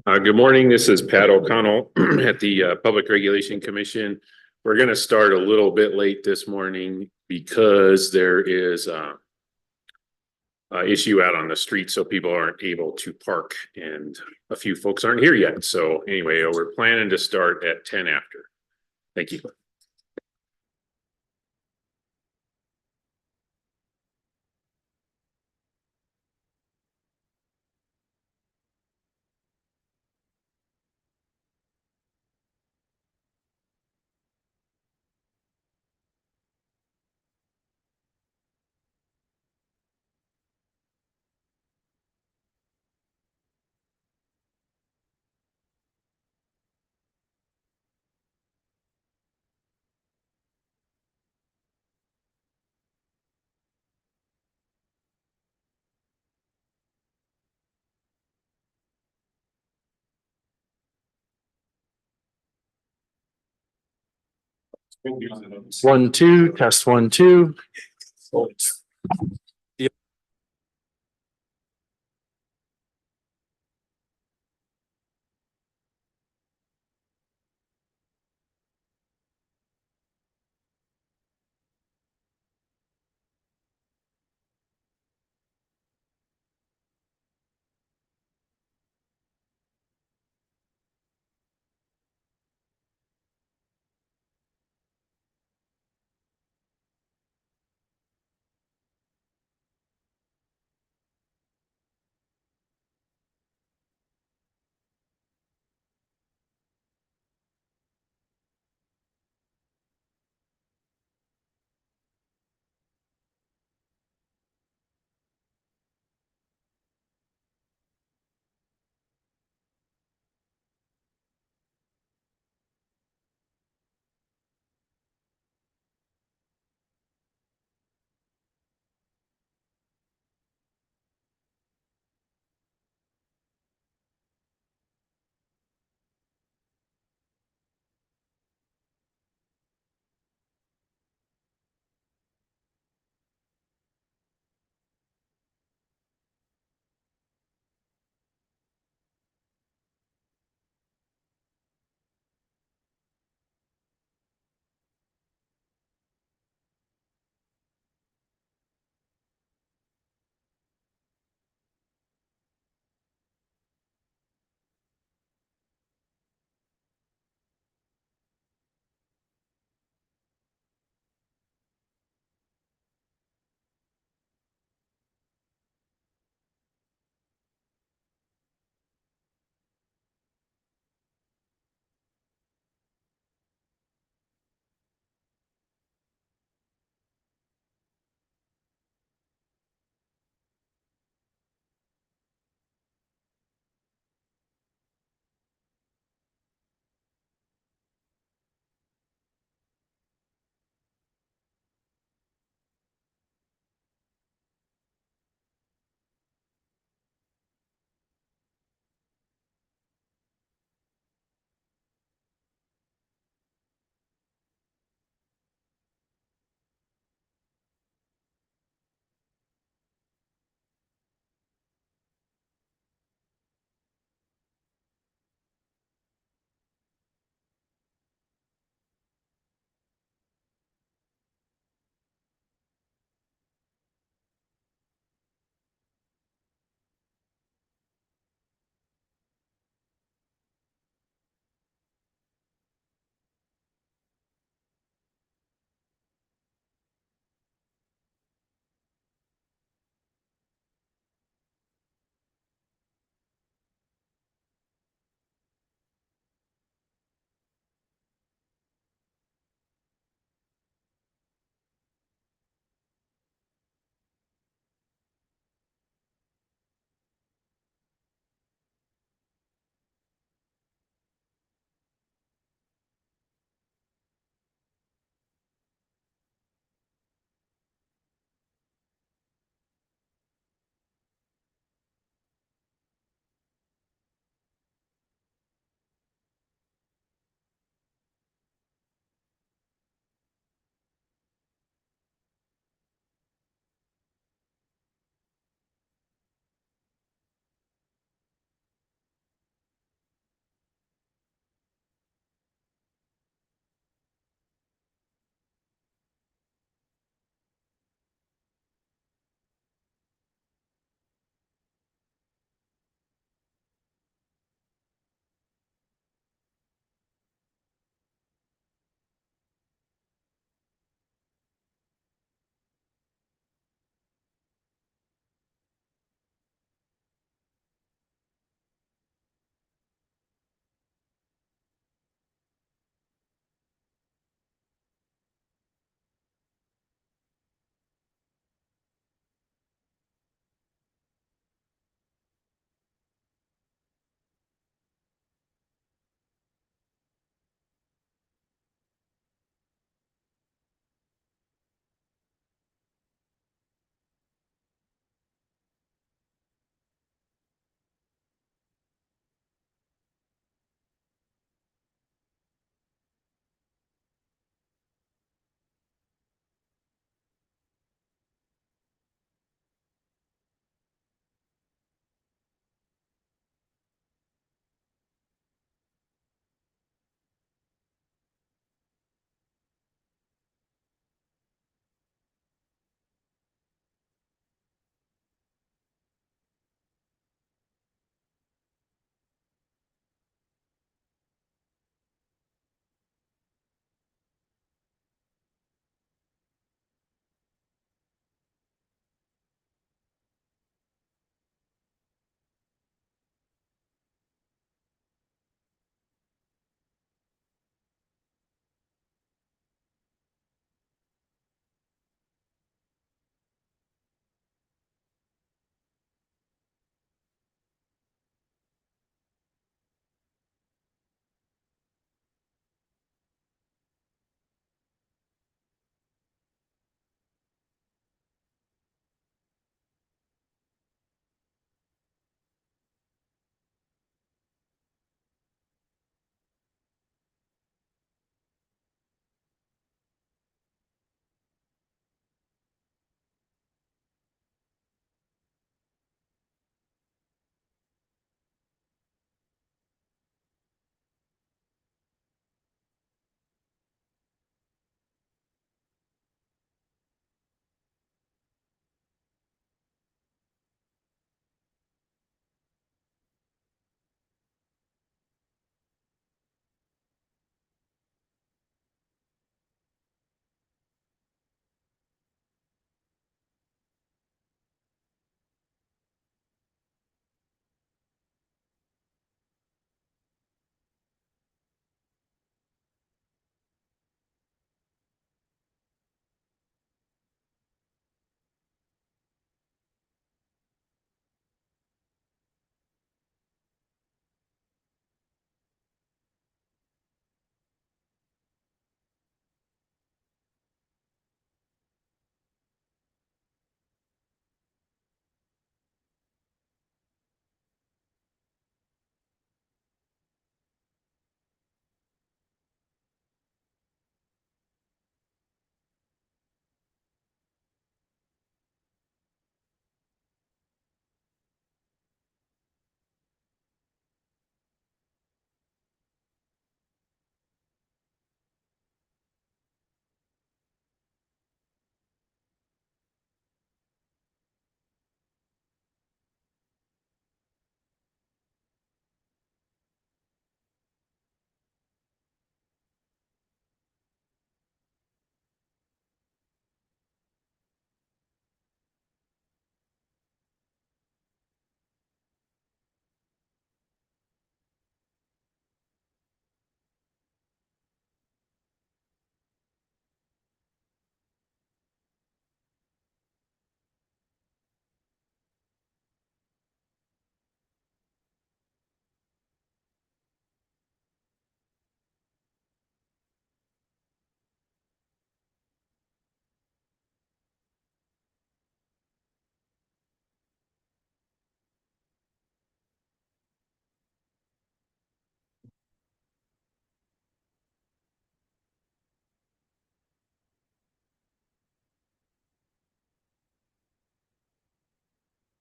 Good morning. This is Pat O'Connell at the Public Regulation Commission. We're going to start a little bit late this morning because there is a issue out on the street, so people aren't able to park, and a few folks aren't here yet. So anyway, we're planning to start at 10 after. Thank you. One, two, test one, two.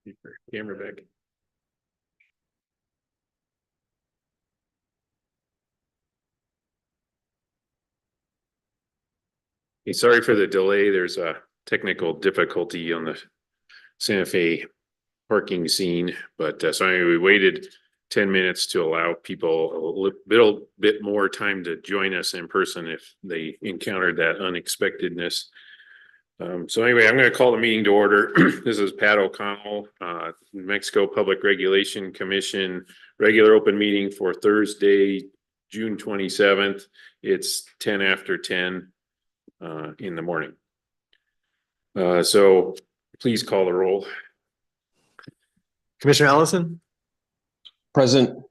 Keep your camera back. Hey, sorry for the delay. There's a technical difficulty on the Santa Fe parking scene, but so anyway, we waited 10 minutes to allow people a little bit more time to join us in person if they encountered that unexpectedness. So anyway, I'm going to call the meeting to order. This is Pat O'Connell, New Mexico Public Regulation Commission, regular open meeting for Thursday, June 27th. It's 10 after 10 in the morning. So please call the roll. Commissioner Ellison, Present.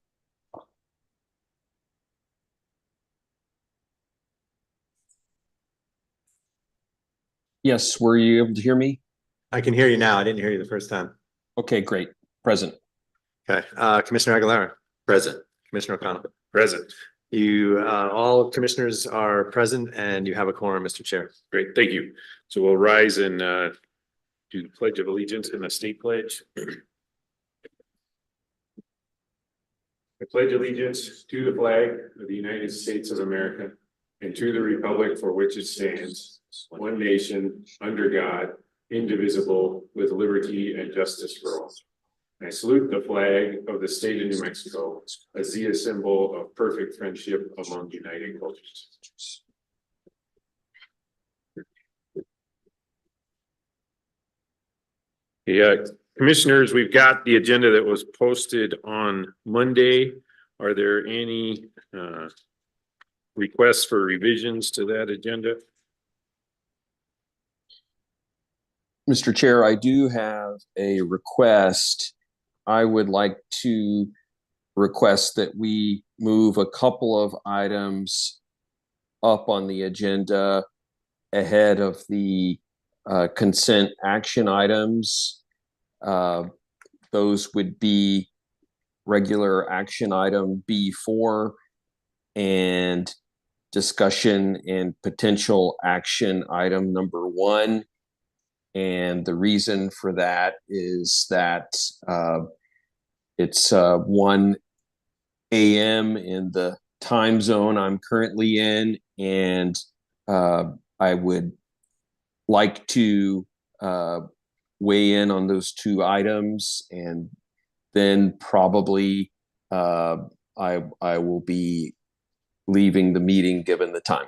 Yes, were you able to hear me? I can hear you now. I didn't hear you the first time. Okay, great. Present. Okay, Commissioner Aguilera. Present. Commissioner O'Connell. Present. You, all commissioners are present and you have a quorum, Mr. Chair. Great, thank you. So we'll rise and do the Pledge of Allegiance and the state pledge. I pledge allegiance to the flag of the United States of America and to the republic for which it stands, one nation, under God, indivisible, with liberty and justice for all. I salute the flag of the state of New Mexico as the symbol of perfect friendship among united cultures. Yeah, commissioners, we've got the agenda that was posted on Monday. Are there any requests for revisions to that agenda? Mr. Chair, I do have a request. I would like to request that we move a couple of items up on the agenda ahead of the consent action items. Those would be regular action item B4 and discussion and potential action item number 1. And the reason for that is that it's 1 a.m. in the time zone I'm currently in, and I would like to weigh in on those 2 items, and then probably I will be leaving the meeting given the time.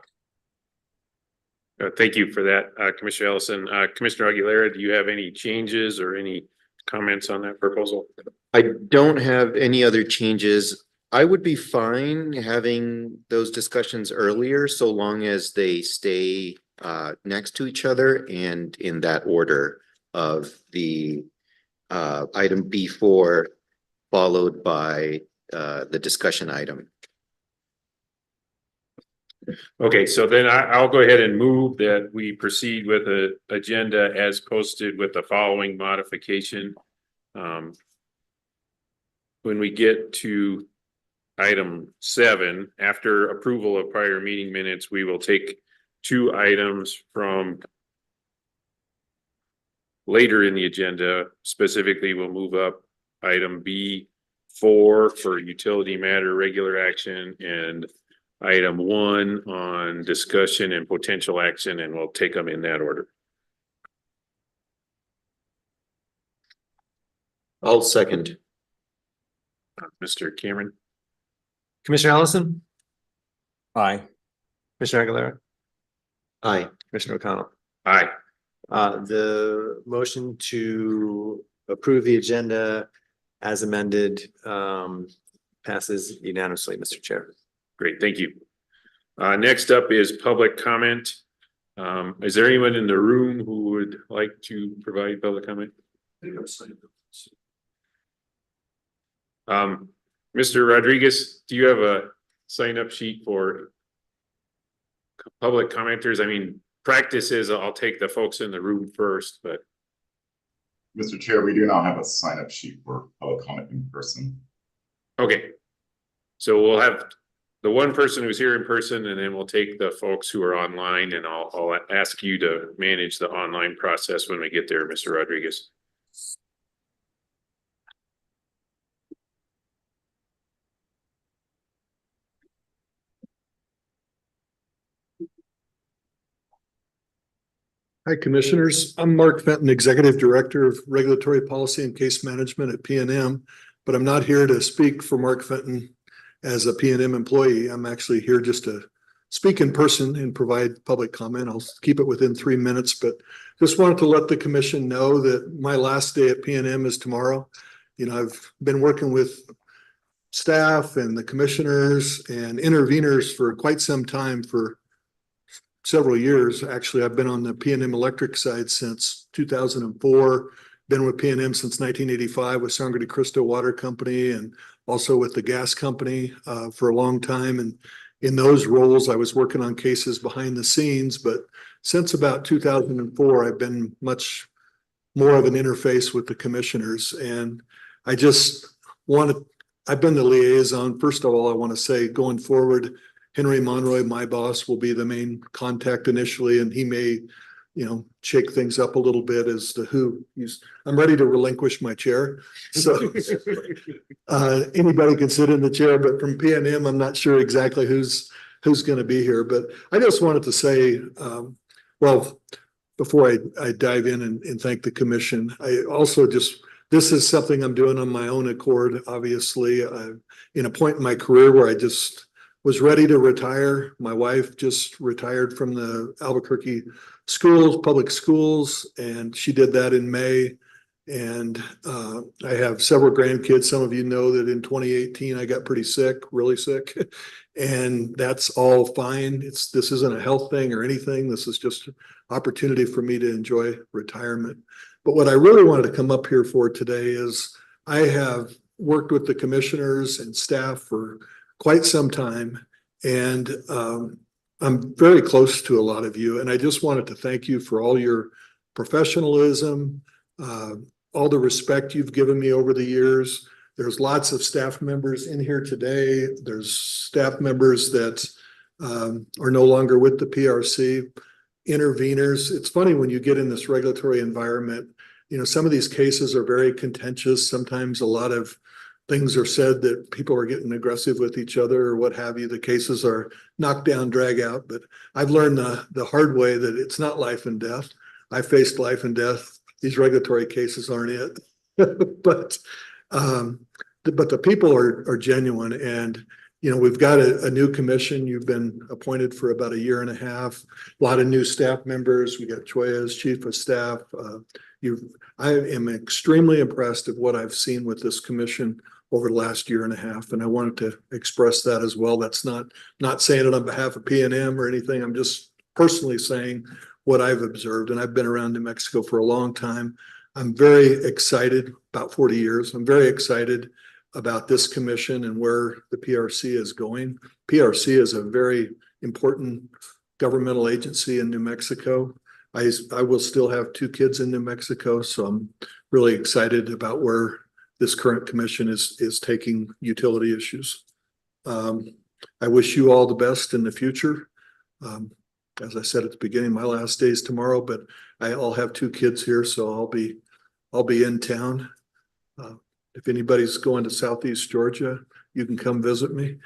Thank you for that, Commissioner Ellison. Commissioner Aguilera, do you have any changes or any comments on that proposal? I don't have any other changes. I would be fine having those discussions earlier, so long as they stay next to each other and in that order of the item B4 followed by the discussion item. Okay, so then I'll go ahead and move that we proceed with the agenda as posted with the following modification. When we get to item 7, after approval of prior meeting minutes, we will take 2 items from later in the agenda. Specifically, we'll move up item B4 for utility matter regular action and item 1 on discussion and potential action, and we'll take them in that order. I'll second. Mr. Cameron. Commissioner Ellison, Aye. Commissioner Aguilera, Aye. Commissioner O'Connell. Aye. The motion to approve the agenda as amended passes unanimously, Mr. Chair. Great, thank you. Next up is public comment. Is there anyone in the room who would like to provide public comment? Mr. Rodriguez, do you have a sign-up sheet for public commenters? I mean, practice is I'll take the folks in the room first, but. Mr. Chair, we do not have a sign-up sheet for public comment in person. Okay. So we'll have the one person who's here in person, and then we'll take the folks who are online, and I'll ask you to manage the online process when we get there, Mr. Rodriguez. Hi, Commissioners. I'm Mark Fenton, Executive Director of Regulatory Policy and Case Management at PNM, but I'm not here to speak for Mark Fenton as a PNM employee. I'm actually here just to speak in person and provide public comment. I'll keep it within 3 minutes, but just wanted to let the commission know that my last day at PNM is tomorrow. You know, I've been working with staff and the commissioners and interveners for quite some time, for several years. Actually, I've been on the PNM Electric side since 2004, been with PNM since 1985 with Sangre de Cristo Water Company, and also with the gas company for a long time. And in those roles, I was working on cases behind the scenes, but since about 2004, I've been much more of an interface with the commissioners. And I just I've been the liaison. First of all, I want to say going forward, Henry Monroy, my boss, will be the main contact initially, and he may, you know, shake things up a little bit as to who I'm ready to relinquish my chair. So anybody can sit in the chair, but from PNM, I'm not sure exactly who's going to be here. But I just wanted to say, well, before I dive in and thank the commission, I also this is something I'm doing on my own accord. Obviously, I'm in a point in my career where I just was ready to retire. My wife just retired from the Albuquerque schools, public schools, and she did that in May. And I have several grandkids. Some of you know that in 2018, I got pretty sick, really sick, and that's all fine. This isn't a health thing or anything. This is just an opportunity for me to enjoy retirement. But what I really wanted to come up here for today is I have worked with the commissioners and staff for quite some time, and I'm very close to a lot of you, and I just wanted to thank you for all your professionalism, all the respect you've given me over the years. There's lots of staff members in here today. There's staff members that are no longer with the PRC, interveners. It's funny when you get in this regulatory environment, you know, some of these cases are very contentious. Sometimes a lot of things are said that people are getting aggressive with each other or what have you. The cases are knock down, drag out. But I've learned the hard way that it's not life and death. I faced life and death. These regulatory cases aren't it. But the people are genuine. And, you know, we've got a new commission. You've been appointed for about 1.5 years. A lot of new staff members. We got Choya as chief of staff. I am extremely impressed at what I've seen with this commission over the last 1.5 years. And I wanted to express that as well. That's not saying it on behalf of PNM or anything. I'm just personally saying what I've observed. And I've been around New Mexico for a long time. I'm very excited, about 40 years. I'm very excited about this commission and where the PRC is going. PRC is a very important governmental agency in New Mexico. I will still have 2 kids in New Mexico, so I'm really excited about where this current commission is taking utility issues. I wish you all the best in the future. As I said at the beginning, my last day is tomorrow, but I'll have 2 kids here, so I'll be in town. If anybody's going to Southeast Georgia, you can come visit me.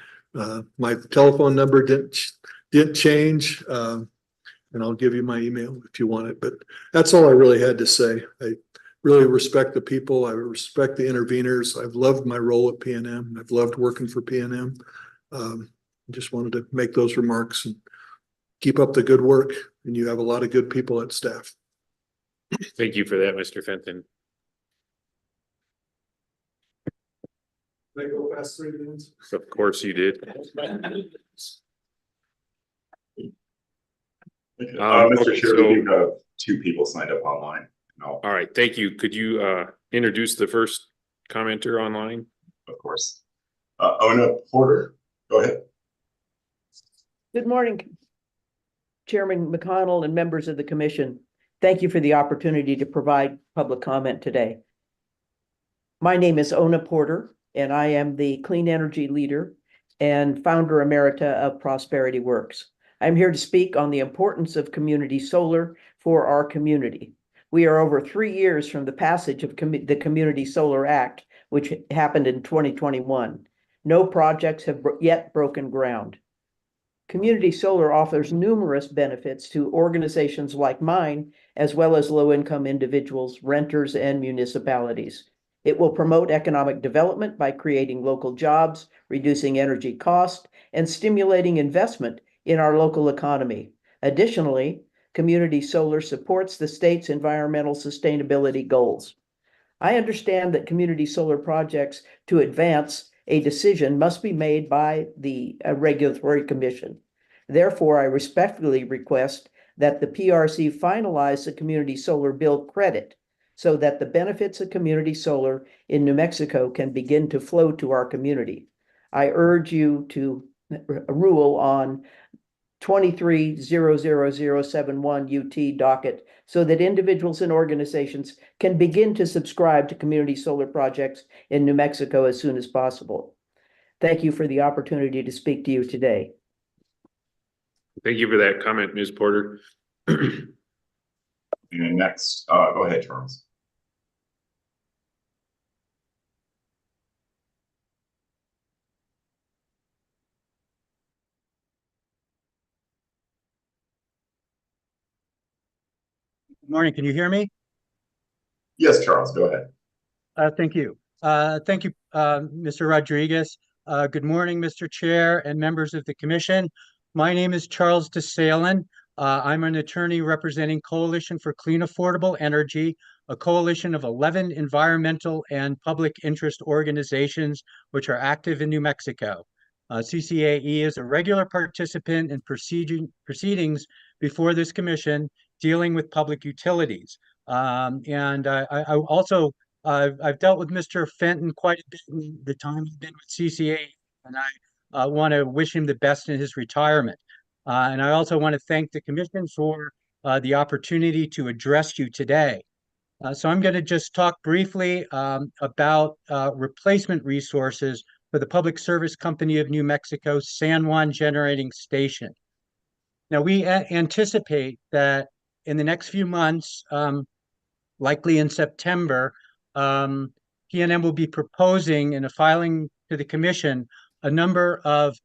My telephone number didn't change, and I'll give you my email if you want it. But that's all I really had to say. I really respect the people. I respect the interveners. I've loved my role at PNM. I've loved working for PNM. I just wanted to make those remarks and keep up the good work. And you have a lot of good people at staff. Thank you for that, Mr. Fenton. Can I go past 3 minutes? Of course you did. Mr. Chair, so- we do have 2 people signed up online. No, All right, thank you. Could you introduce the first commenter online? of course. Ona Porter, go ahead. Good morning, Chairman McConnell and members of the commission. Thank you for the opportunity to provide public comment today. My name is Ona Porter, and I am the Clean Energy Leader and Founder Emerita of Prosperity Works. I'm here to speak on the importance of community solar for our community. We are over 3 years from the passage of the Community Solar Act, which happened in 2021. No projects have yet broken ground. Community solar offers numerous benefits to organizations like mine, as well as low-income individuals, renters, and municipalities. It will promote economic development by creating local jobs, reducing energy cost, and stimulating investment in our local economy. Additionally, community solar supports the state's environmental sustainability goals. I understand that community solar projects to advance a decision must be made by the regulatory commission. Therefore, I respectfully request that the PRC finalize the community solar bill credit so that the benefits of community solar in New Mexico can begin to flow to our community. I urge you to rule on 23-00071 UT docket so that individuals and organizations can begin to subscribe to community solar projects in New Mexico as soon as possible. Thank you for the opportunity to speak to you today. Thank you for that comment, Ms. Porter. And next, go ahead, Charles. Good morning. Can you hear me? Yes, Charles, go ahead. Thank you. Thank you, Mr. Rodriguez. Good morning, Mr. Chair and members of the commission. My name is Charles DeSalen. I'm an attorney representing Coalition for Clean Affordable Energy, a coalition of 11 environmental and public interest organizations which are active in New Mexico. CCAE is a regular participant in proceedings before this commission dealing with public utilities. And I also, I've dealt with Mr. Fenton quite a bit in the time he's been with CCA, and I want to wish him the best in his retirement. And I also want to thank the commission for the opportunity to address you today. So I'm going to just talk briefly about replacement resources for the Public Service Company of New Mexico San Juan Generating Station. Now, we anticipate that in the next few months, likely in September, PNM will be proposing in a filing to the commission a number of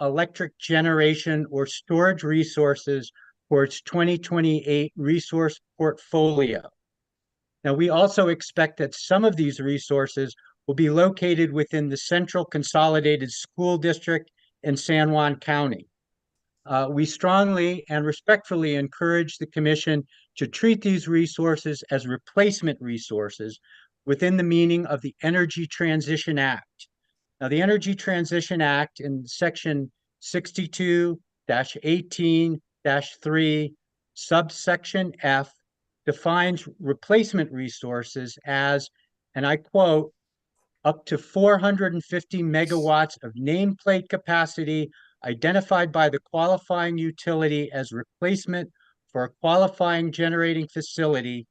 electric generation or storage resources for its 2028 resource portfolio. Now, we also expect that some of these resources will be located within the Central Consolidated School District in San Juan County. We strongly and respectfully encourage the commission to treat these resources as replacement resources within the meaning of the Energy Transition Act. Now, the Energy Transition Act in section 62-18-3, subsection F, defines replacement resources as, and I quote, up to 450 megawatts of nameplate capacity identified by the qualifying utility as replacement for a qualifying generating facility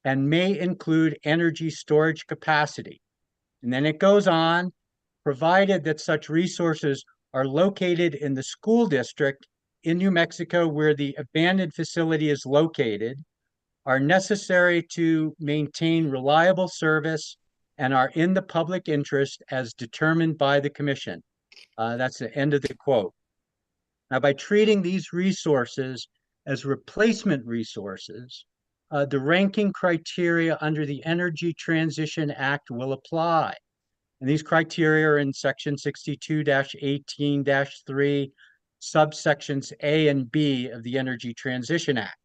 and may include energy storage capacity. And then it goes on, provided that such resources are located in the school district in New Mexico where the abandoned facility is located, are necessary to maintain reliable service, and are in the public interest as determined by the commission. That's the end of the quote. Now, by treating these resources as replacement resources, the ranking criteria under the Energy Transition Act will apply. And these criteria are in section 62-18-3, subsections A and B of the Energy Transition Act.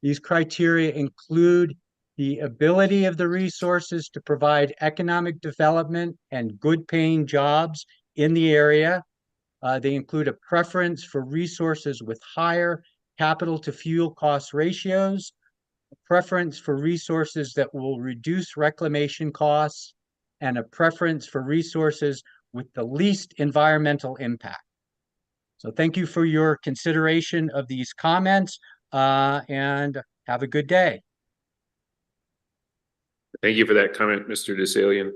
These criteria include the ability of the resources to provide economic development and good paying jobs in the area. They include a preference for resources with higher capital to fuel cost ratios, a preference for resources that will reduce reclamation costs, and a preference for resources with the least environmental impact. So thank you for your consideration of these comments, and have a good day. Thank you for that comment, Mr. DeSalian.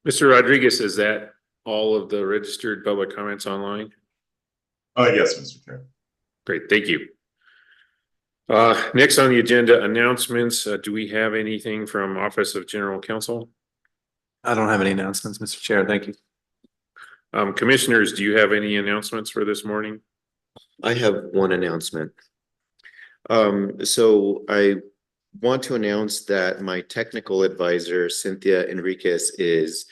Mr. Rodriguez, is that all of the registered public comments online? Yes, Mr. Chair. Great, thank you. Next on the agenda, announcements. Do we have anything from Office of General Counsel? I don't have any announcements, Mr. Chair. Thank you. Commissioners, do you have any announcements for this morning? I have one announcement. So I want to announce that my technical advisor, Cynthia Enriquez, is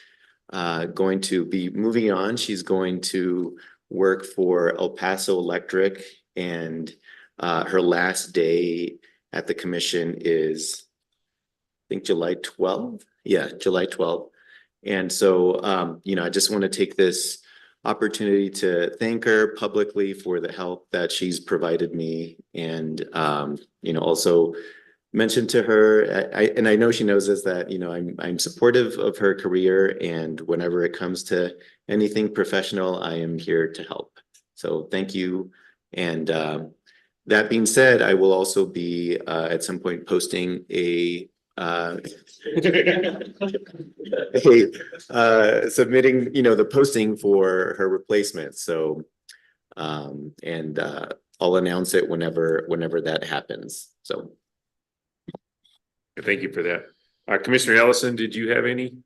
going to be moving on. She's going to work for El Paso Electric, and her last day at the commission is, I think, July 12th. Yeah, July 12th. And so, I just want to take this opportunity to thank her publicly for the help that she's provided me, and also mention to her, and I know she knows this, that I'm supportive of her career, and whenever it comes to anything professional, I am here to help. So thank you. And that being said, I will also be at some point posting submitting, the posting for her replacement. So, I'll announce it whenever that happens. So. Thank you for that. Commissioner Ellison, did you have any?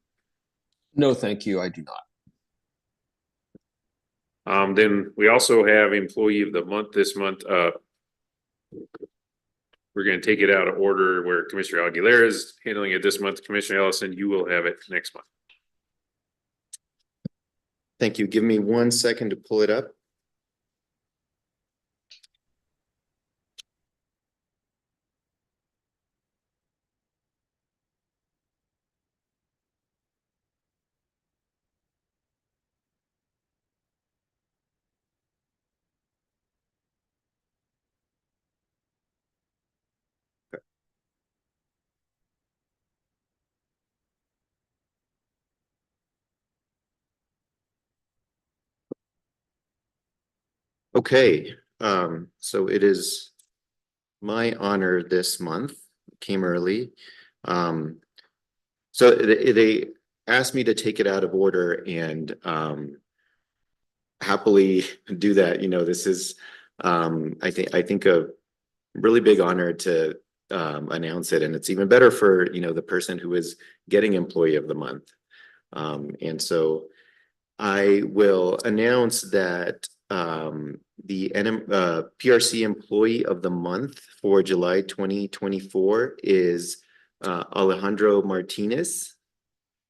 No, thank you. I do not. Then we also have employee of the month this month. We're going to take it out of order where Commissioner Aguilera is handling it this month. Commissioner Ellison, you will have it next month. Thank you. Give me 1 second to pull it up. Okay, so it is my honor this month, came early. So they asked me to take it out of order, and happily do that. This is I think a really big honor to announce it, and it's even better for the person who is getting employee of the month. And so I will announce that the NMPRC employee of the month for July 2024 is Alejandro Martinez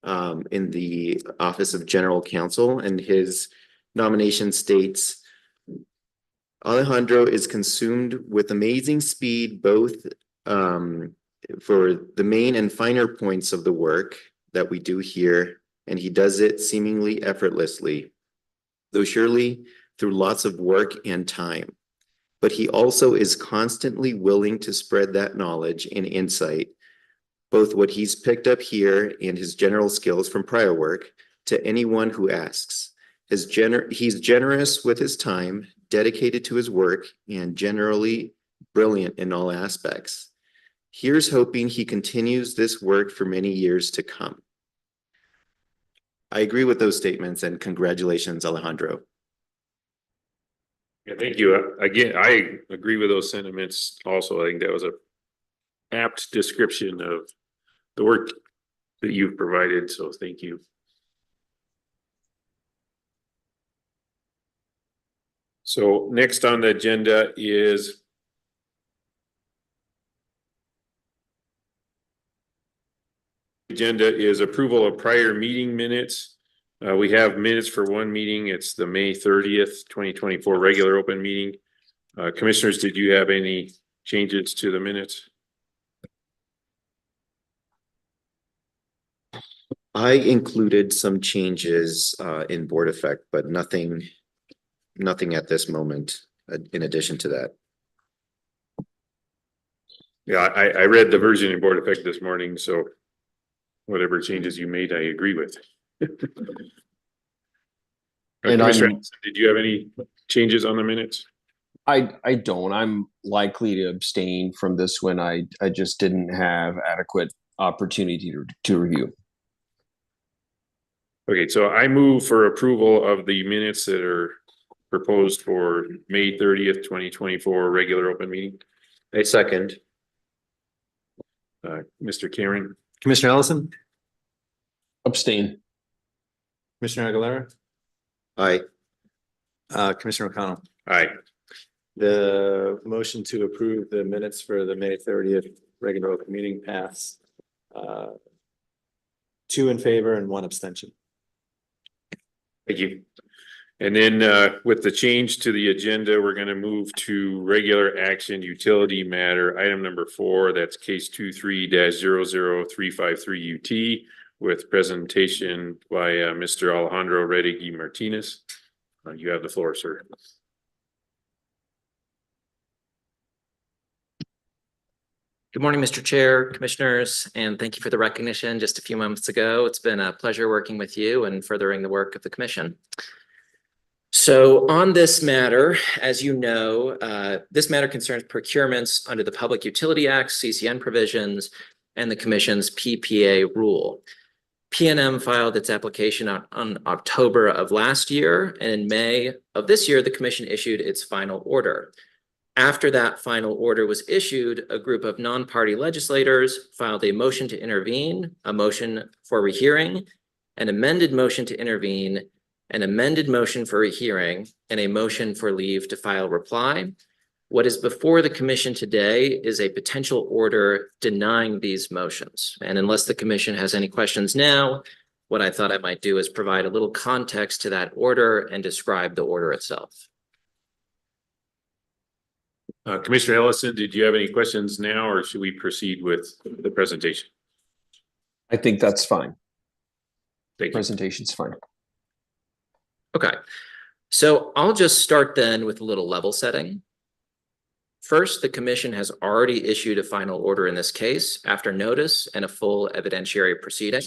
in the Office of General Counsel, and his nomination states, Alejandro is consumed with amazing speed, both for the main and finer points of the work that we do here, and he does it seemingly effortlessly, though surely through lots of work and time. But he also is constantly willing to spread that knowledge and insight, both what he's picked up here and his general skills from prior work, to anyone who asks. He's generous with his time, dedicated to his work, and generally brilliant in all aspects. Here's hoping he continues this work for many years to come. I agree with those statements, and congratulations, Alejandro. Yeah, thank you. Again, I agree with those sentiments also. I think that was a apt description of the work that you've provided, so thank you. So next on the agenda is approval of prior meeting minutes. We have minutes for one meeting. It's the May 30th, 2024 regular open meeting. Commissioners, did you have any changes to the minutes? I included some changes in board effect, but nothing at this moment in addition to that. Yeah, I read the version in board effect this morning, so whatever changes you made, I agree with. And Commissioner, did you have any changes on the minutes? I don't. I'm likely to abstain from this one. I just didn't have adequate opportunity to review. Okay, so I move for approval of the minutes that are proposed for May 30th, 2024 regular open meeting. A second. Mr. Karen, Commissioner Ellison, Abstain. Commissioner Aguilera, Aye. Commissioner O'Connell, Aye. the motion to approve the minutes for the May 30th regular open meeting pass. 2 in favor and 1 abstention. Thank you. And then with the change to the agenda, we're going to move to regular action utility matter, item number 4, that's case 23-00353 UT with presentation by Mr. Alejandro Reddy Martinez. You have the floor, sir. Good morning, Mr. Chair, Commissioners, and thank you for the recognition just a few moments ago. It's been a pleasure working with you and furthering the work of the Commission. So on this matter, as you know, this matter concerns procurements under the Public Utility Act, CCN provisions, and the Commission's PPA rule. PNM filed its application on October of last year, and in May of this year, the Commission issued its final order. After that final order was issued, a group of non-party legislators filed a motion to intervene, a motion for rehearing, an amended motion to intervene, an amended motion for rehearing, and a motion for leave to file reply. What is before the Commission today is a potential order denying these motions. And unless the Commission has any questions now, what I thought I might do is provide a little context to that order and describe the order itself. Commissioner Ellison, did you have any questions now, or should we proceed with the presentation? I think that's fine. Thank you. Presentation's fine. Okay, so I'll just start then with a little level setting. First, the Commission has already issued a final order in this case after notice and a full evidentiary proceeding.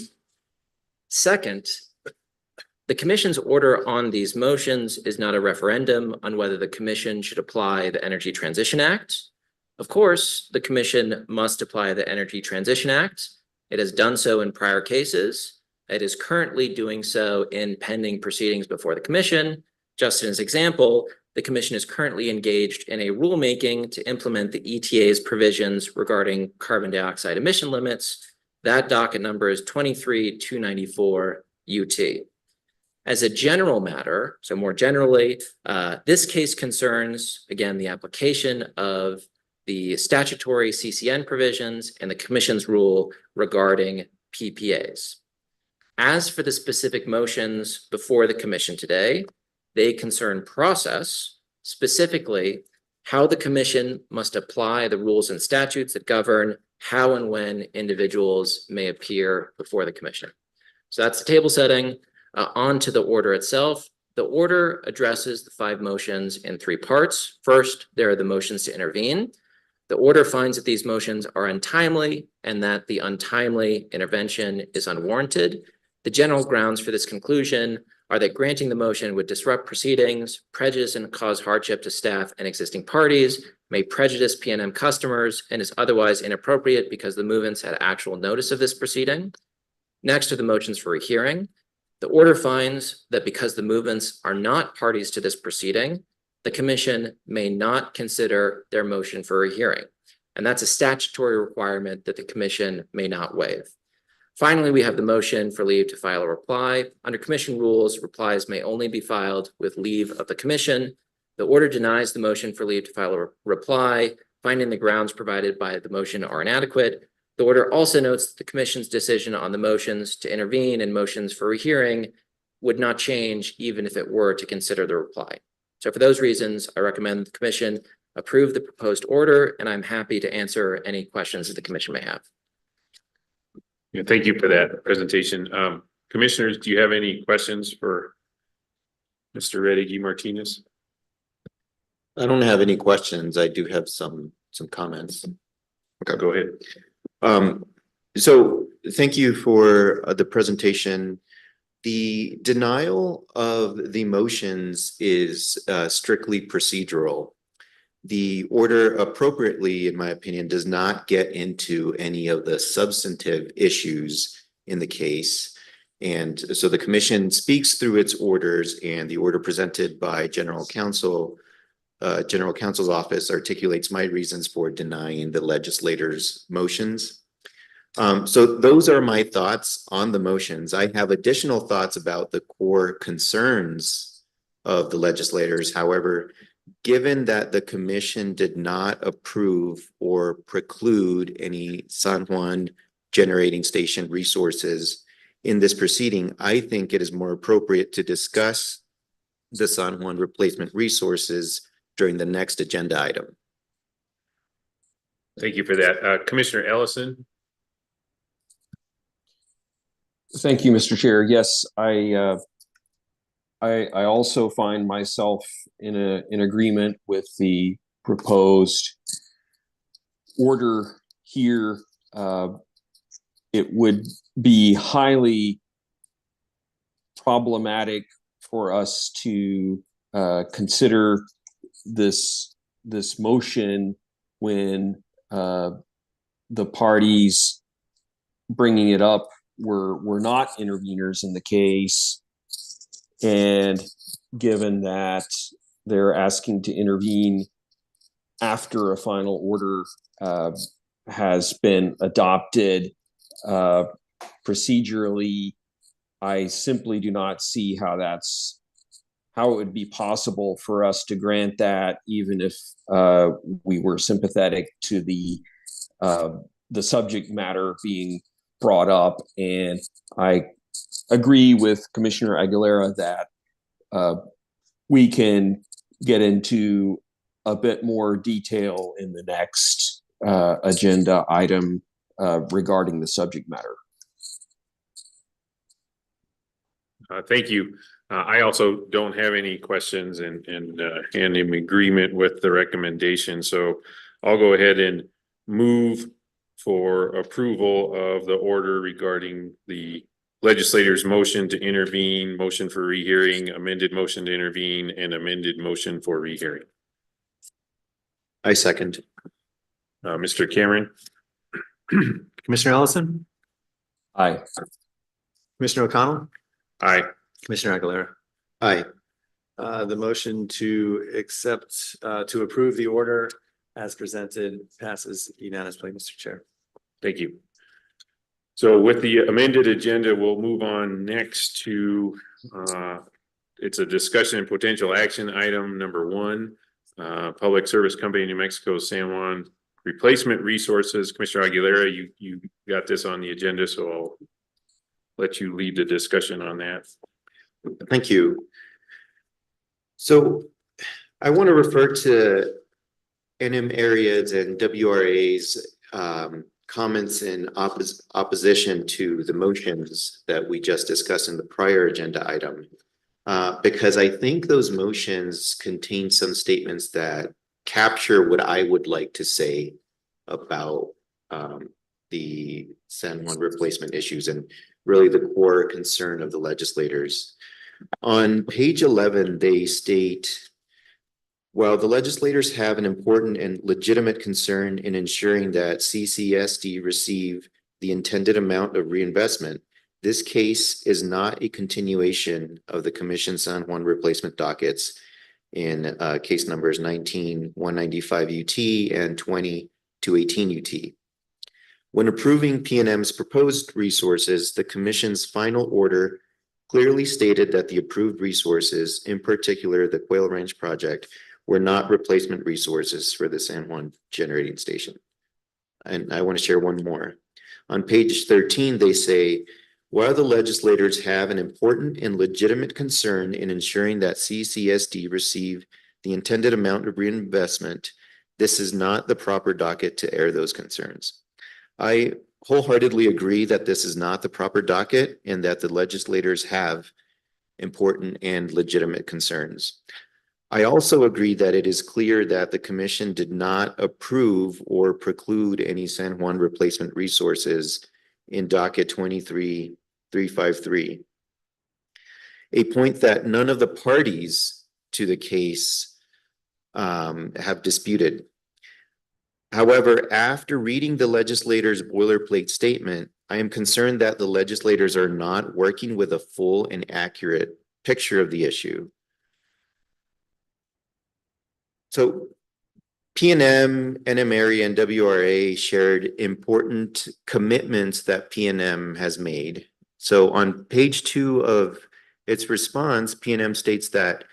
Second, the Commission's order on these motions is not a referendum on whether the Commission should apply the Energy Transition Act. Of course, the Commission must apply the Energy Transition Act. It has done so in prior cases. It is currently doing so in pending proceedings before the Commission. Just as an example, the Commission is currently engaged in a rulemaking to implement the ETA's provisions regarding carbon dioxide emission limits. That docket number is 23-294 UT. As a general matter, so more generally, this case concerns, again, the application of the statutory CCN provisions and the Commission's rule regarding PPAs. As for the specific motions before the Commission today, they concern process, specifically how the Commission must apply the rules and statutes that govern how and when individuals may appear before the Commission. So that's the table setting. On to the order itself. The order addresses the 5 motions in 3 parts. First, there are the motions to intervene. The order finds that these motions are untimely and that the untimely intervention is unwarranted. The general grounds for this conclusion are that granting the motion would disrupt proceedings, prejudice and cause hardship to staff and existing parties, may prejudice PNM customers, and is otherwise inappropriate because the movements had actual notice of this proceeding. Next are the motions for rehearing. The order finds that because the movements are not parties to this proceeding, the Commission may not consider their motion for rehearing. And that's a statutory requirement that the Commission may not waive. Finally, we have the motion for leave to file a reply. Under Commission rules, replies may only be filed with leave of the Commission. The order denies the motion for leave to file a reply, finding the grounds provided by the motion are inadequate. The order also notes that the Commission's decision on the motions to intervene and motions for rehearing would not change even if it were to consider the reply. So for those reasons, I recommend the Commission approve the proposed order, and I'm happy to answer any questions that the Commission may have. Yeah, thank you for that presentation. Commissioners, do you have any questions for Mr. Reddy Martinez? I don't have any questions. I do have some comments. Okay, go ahead. So thank you for the presentation. The denial of the motions is strictly procedural. The order appropriately, in my opinion, does not get into any of the substantive issues in the case. And so the Commission speaks through its orders, and the order presented by General Counsel's office articulates my reasons for denying the legislators' motions. So those are my thoughts on the motions. I have additional thoughts about the core concerns of the legislators. However, given that the commission did not approve or preclude any San Juan generating station resources in this proceeding, I think it is more appropriate to discuss the San Juan replacement resources during the next agenda item. Thank you for that. Commissioner Ellison? Thank you, Mr. Chair. Yes, I also find myself in agreement with the proposed order here. It would be highly problematic for us to consider this motion when the parties bringing it up were not interveners in the case, and given that they're asking to intervene after a final order has been adopted procedurally, I simply do not see how it would be possible for us to grant that, even if we were sympathetic to the subject matter being brought up. And I agree with Commissioner Aguilera that we can get into a bit more detail in the next agenda item regarding the subject matter. Thank you. I also don't have any questions and in agreement with the recommendation. So I'll go ahead and move for approval of the order regarding the legislator's motion to intervene, motion for rehearing, amended motion to intervene, and amended motion for rehearing. I second. Mr. Cameron? Commissioner Ellison, Aye. Commissioner O'Connell, Aye. Commissioner Aguilera. Aye. The motion to accept, to approve the order as presented passes unanimously, Mr. Chair. Thank you. So with the amended agenda, we'll move on next to it's a discussion and potential action item number 1, Public Service Company New Mexico San Juan replacement resources. Commissioner Aguilera, you got this on the agenda, so I'll let you lead the discussion on that. Thank you. So I want to refer to NMPRC's and WRA's comments in opposition to the motions that we just discussed in the prior agenda item, because I think those motions contain some statements that capture what I would like to say about the San Juan replacement issues and really the core concern of the legislators. On page 11, they state, while the legislators have an important and legitimate concern in ensuring that CCSD receive the intended amount of reinvestment, this case is not a continuation of the Commission San Juan replacement dockets in case numbers 19-195 UT and 20-218 UT. When approving PNM's proposed resources, the Commission's final order clearly stated that the approved resources, in particular the Quail Ranch project, were not replacement resources for the San Juan generating station. And I want to share one more. On page 13, they say, while the legislators have an important and legitimate concern in ensuring that CCSD receive the intended amount of reinvestment, this is not the proper docket to air those concerns. I wholeheartedly agree that this is not the proper docket and that the legislators have important and legitimate concerns. I also agree that it is clear that the Commission did not approve or preclude any San Juan replacement resources in docket 23353. A point that none of the parties to the case have disputed. However, after reading the legislators' boilerplate statement, I am concerned that the legislators are not working with a full and accurate picture of the issue. So PNM, NMPRC, and WRA shared important commitments that PNM has made. So on page 2 of its response, PNM states that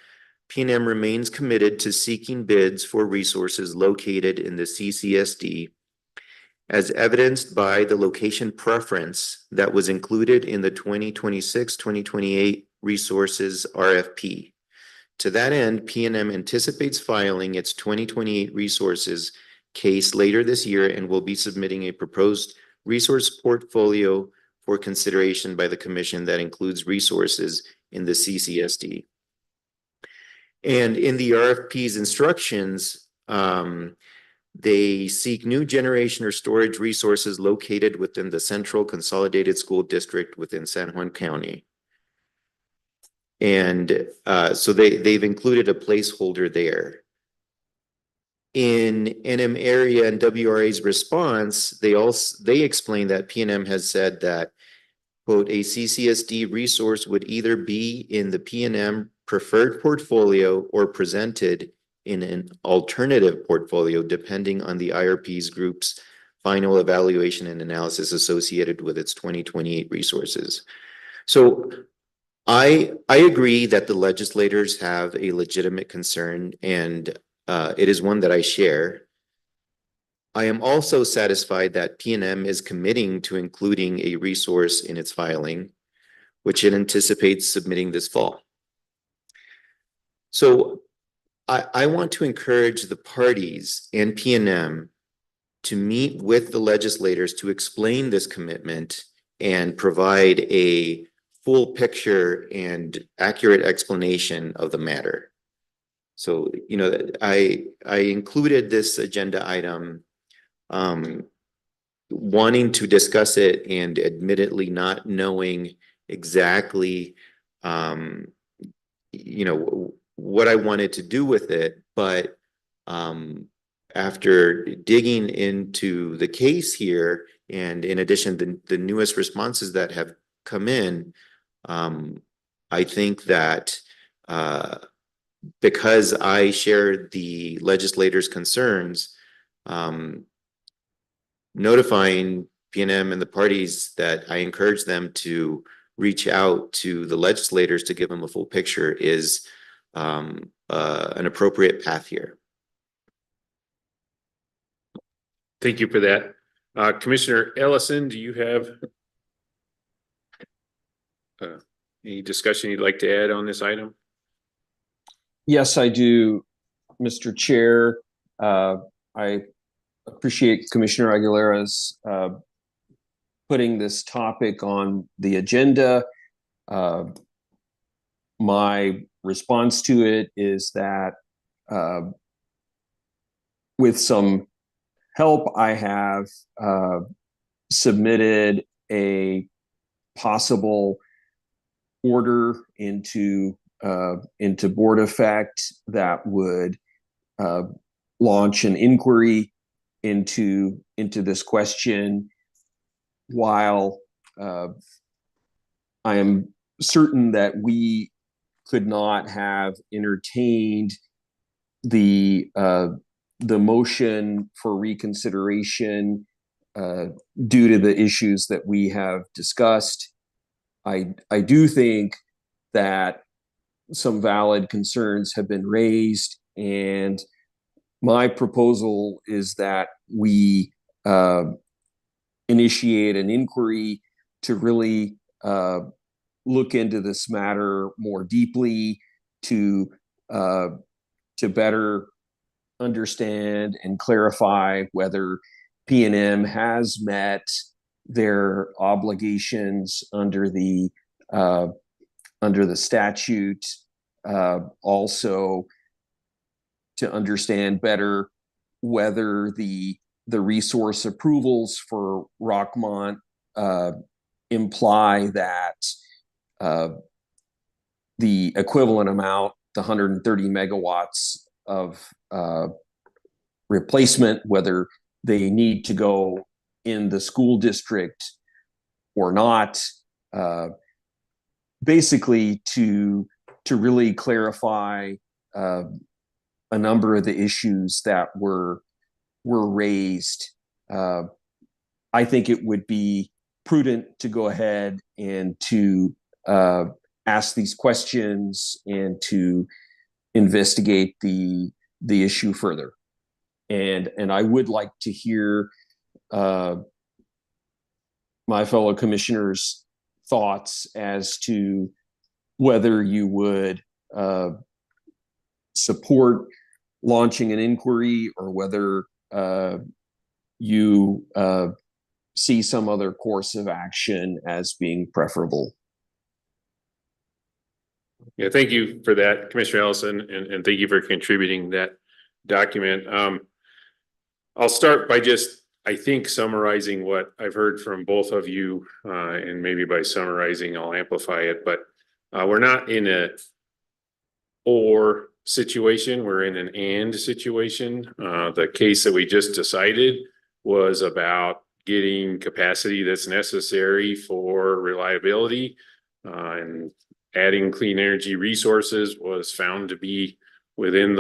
PNM remains committed to seeking bids for resources located in the CCSD, as evidenced by the location preference that was included in the 2026-2028 resources RFP. To that end, PNM anticipates filing its 2028 resources case later this year and will be submitting a proposed resource portfolio for consideration by the commission that includes resources in the CCSD. And in the RFP's instructions, they seek new generation or storage resources located within the Central Consolidated School District within San Juan County. And so they've included a placeholder there. In NM area and WRA's response, they explain that PNM has said that, quote, a CCSD resource would either be in the PNM preferred portfolio or presented in an alternative portfolio, depending on the IRP's group's final evaluation and analysis associated with its 2028 resources. So I agree that the legislators have a legitimate concern, and it is one that I share. I am also satisfied that PNM is committing to including a resource in its filing, which it anticipates submitting this fall. So I want to encourage the parties and PNM to meet with the legislators to explain this commitment and provide a full picture and accurate explanation of the matter. So, you know, I included this agenda item wanting to discuss it and admittedly not knowing exactly, you know, what I wanted to do with it. But after digging into the case here, and in addition, the newest responses that have come in, I think that because I shared the legislators' concerns, notifying PNM and the parties that I encourage them to reach out to the legislators to give them a full picture is an appropriate path here. Thank you for that. Commissioner Ellison, do you have any discussion you'd like to add on this item? Yes, I do, Mr. Chair. I appreciate Commissioner Aguilera's putting this topic on the agenda. My response to it is that with some help, I have submitted a possible order into board effect that would launch an inquiry into this question. While I am certain that we could not have entertained the motion for reconsideration due to the issues that we have discussed, I do think that some valid concerns have been raised, and my proposal is that we initiate an inquiry to really look into this matter more deeply, to better understand and clarify whether PNM has met their obligations under the statute. Also, to understand better whether the resource approvals for Rockmont imply that the equivalent amount, the 130 megawatts of replacement, whether they need to go in the school district or not, basically to really clarify a number of the issues that were raised. I think it would be prudent to go ahead and to ask these questions and to investigate the issue further. And I would like to hear my fellow commissioners' thoughts as to whether you would support launching an inquiry or whether you see some other course of action as being preferable. Yeah, thank you for that, Commissioner Ellison, and thank you for contributing that document. I'll start by just, I think, summarizing what I've heard from both of you, and maybe by summarizing, I'll amplify it, but we're not in a or situation, we're in an and situation. The case that we just decided was about getting capacity that's necessary for reliability, and adding clean energy resources was found to be within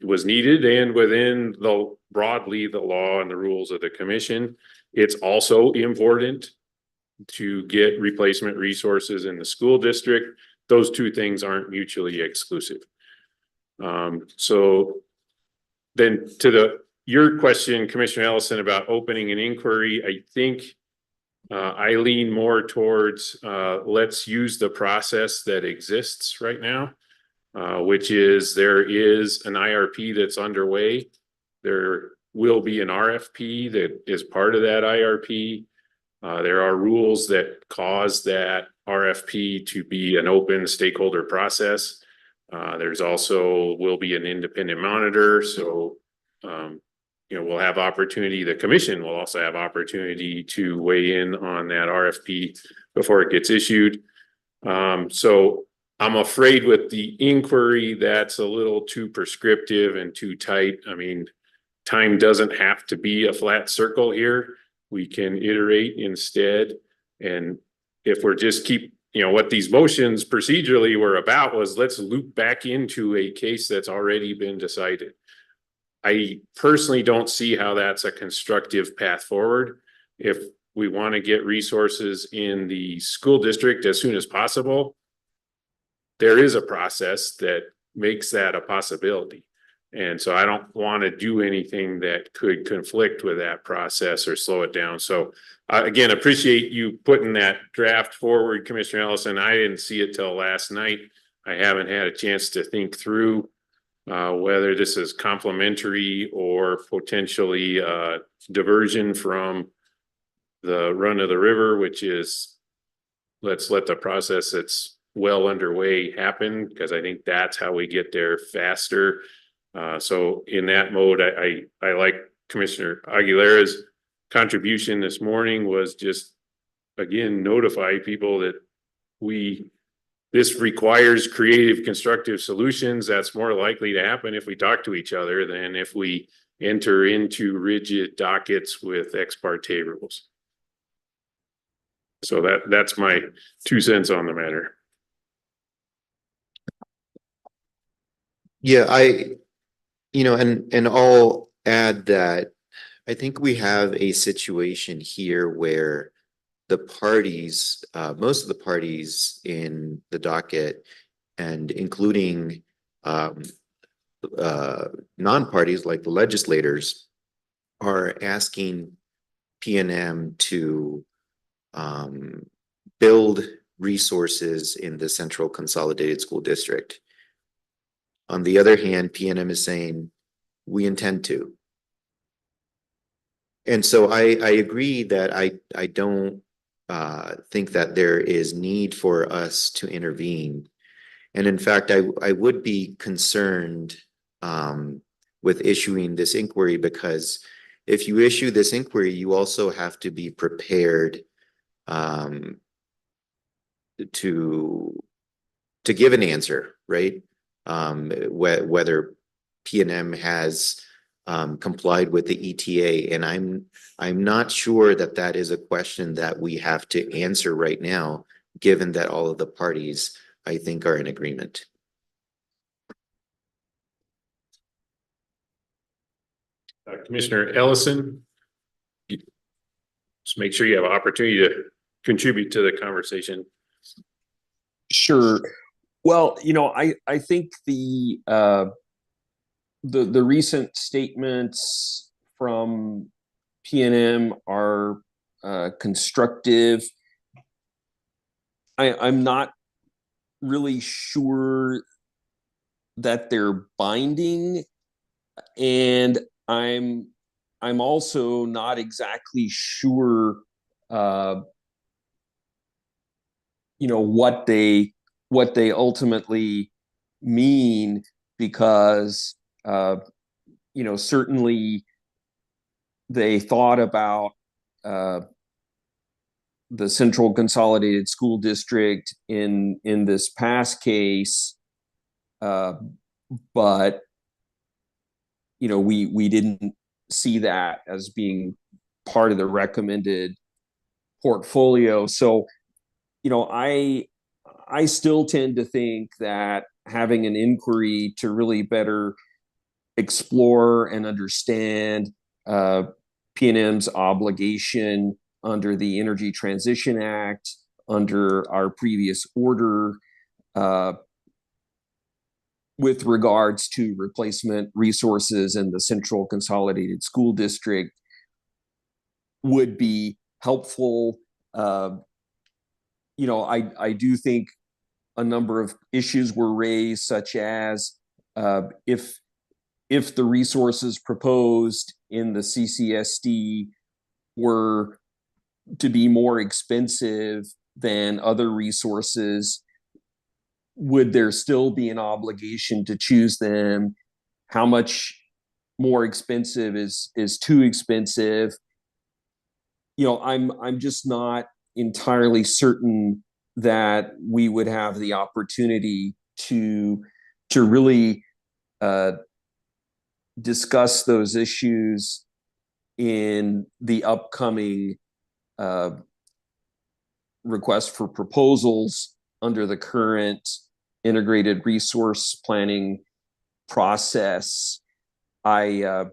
was needed and within broadly the law and the rules of the commission. It's also important to get replacement resources in the school district. Those two things aren't mutually exclusive. So then to your question, Commissioner Ellison, about opening an inquiry, I think I lean more towards let's use the process that exists right now, which is there is an IRP that's underway. There will be an RFP that is part of that IRP. There are rules that cause that RFP to be an open stakeholder process. There's also will be an independent monitor. So, we'll have opportunity. The commission will also have opportunity to weigh in on that RFP before it gets issued. So I'm afraid with the inquiry, that's a little too prescriptive and too tight. I mean, time doesn't have to be a flat circle here. We can iterate instead. And if we're just what these motions procedurally were about was let's loop back into a case that's already been decided. I personally don't see how that's a constructive path forward. If we want to get resources in the school district as soon as possible, there is a process that makes that a possibility. And so I don't want to do anything that could conflict with that process or slow it down. So again, appreciate you putting that draft forward, Commissioner Ellison. I didn't see it till last night. I haven't had a chance to think through whether this is complementary or potentially diversion from the run of the river, which is let's let the process that's well underway happen, because I think that's how we get there faster. So in that mode, I like Commissioner Aguilera's contribution this morning was just, again, notify people that this requires creative, constructive solutions. That's more likely to happen if we talk to each other than if we enter into rigid dockets with ex parte rules. So that's my 2 cents on the matter. Yeah, and I'll add that I think we have a situation here where the parties, most of the parties in the docket, and including non-parties like the legislators, are asking PNM to build resources in the Central Consolidated School District. On the other hand, PNM is saying, we intend to. And so I agree that I don't think that there is need for us to intervene. And in fact, I would be concerned with issuing this inquiry, because if you issue this inquiry, you also have to be prepared to give an answer, right? Whether PNM has complied with the ETA, and I'm not sure that that is a question that we have to answer right now, given that all of the parties, I think, are in agreement. Commissioner Ellison, just make sure you have an opportunity to contribute to the conversation. Sure. Well, I think the recent statements from PNM are constructive. I'm not really sure that they're binding, and I'm also not exactly sure what they ultimately mean, because certainly they thought about the Central Consolidated School District in this past case, but we didn't see that as being part of the recommended portfolio. So I still tend to think that having an inquiry to really better explore and understand PNM's obligation under the Energy Transition Act, under our previous order, with regards to replacement resources in the Central Consolidated School District, would be helpful. I do think a number of issues were raised, such as if the resources proposed in the CCSD were to be more expensive than other resources, would there still be an obligation to choose them? How much more expensive is too expensive? I'm just not entirely certain that we would have the opportunity to really discuss those issues in the upcoming request for proposals under the current integrated resource planning process. I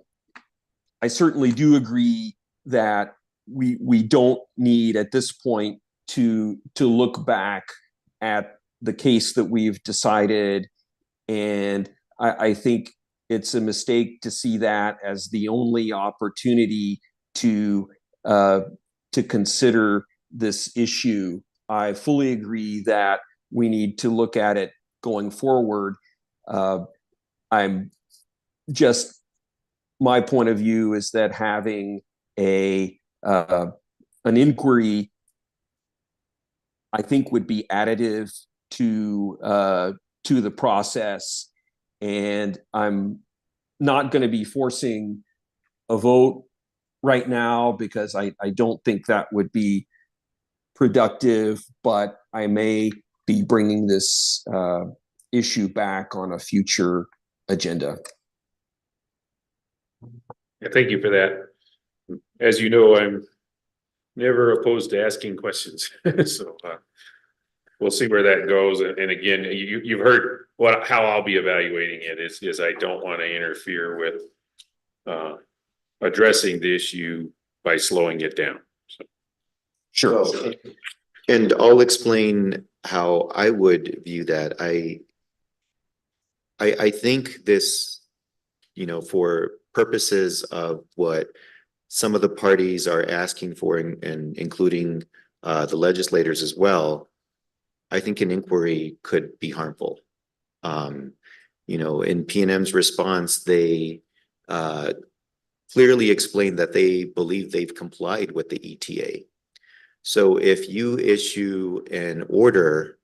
certainly do agree that we don't need at this point to look back at the case that we've decided, and I think it's a mistake to see that as the only opportunity to consider this issue. I fully agree that we need to look at it going forward. My point of view is that having an inquiry, I think, would be additive to the process, and I'm not going to be forcing a vote right now because I don't think that would be productive, but I may be bringing this issue back on a future agenda. Yeah, thank you for that. As you know, I'm never opposed to asking questions. So we'll see where that goes. And again, you've heard how I'll be evaluating it is I don't want to interfere with addressing the issue by slowing it down. So. Sure. Well, and I'll explain how I would view that. I think this, for purposes of what some of the parties are asking for, and including the legislators as well, I think an inquiry could be harmful. In PNM's response, they clearly explained that they believe they've complied with the ETA. So if you issue an order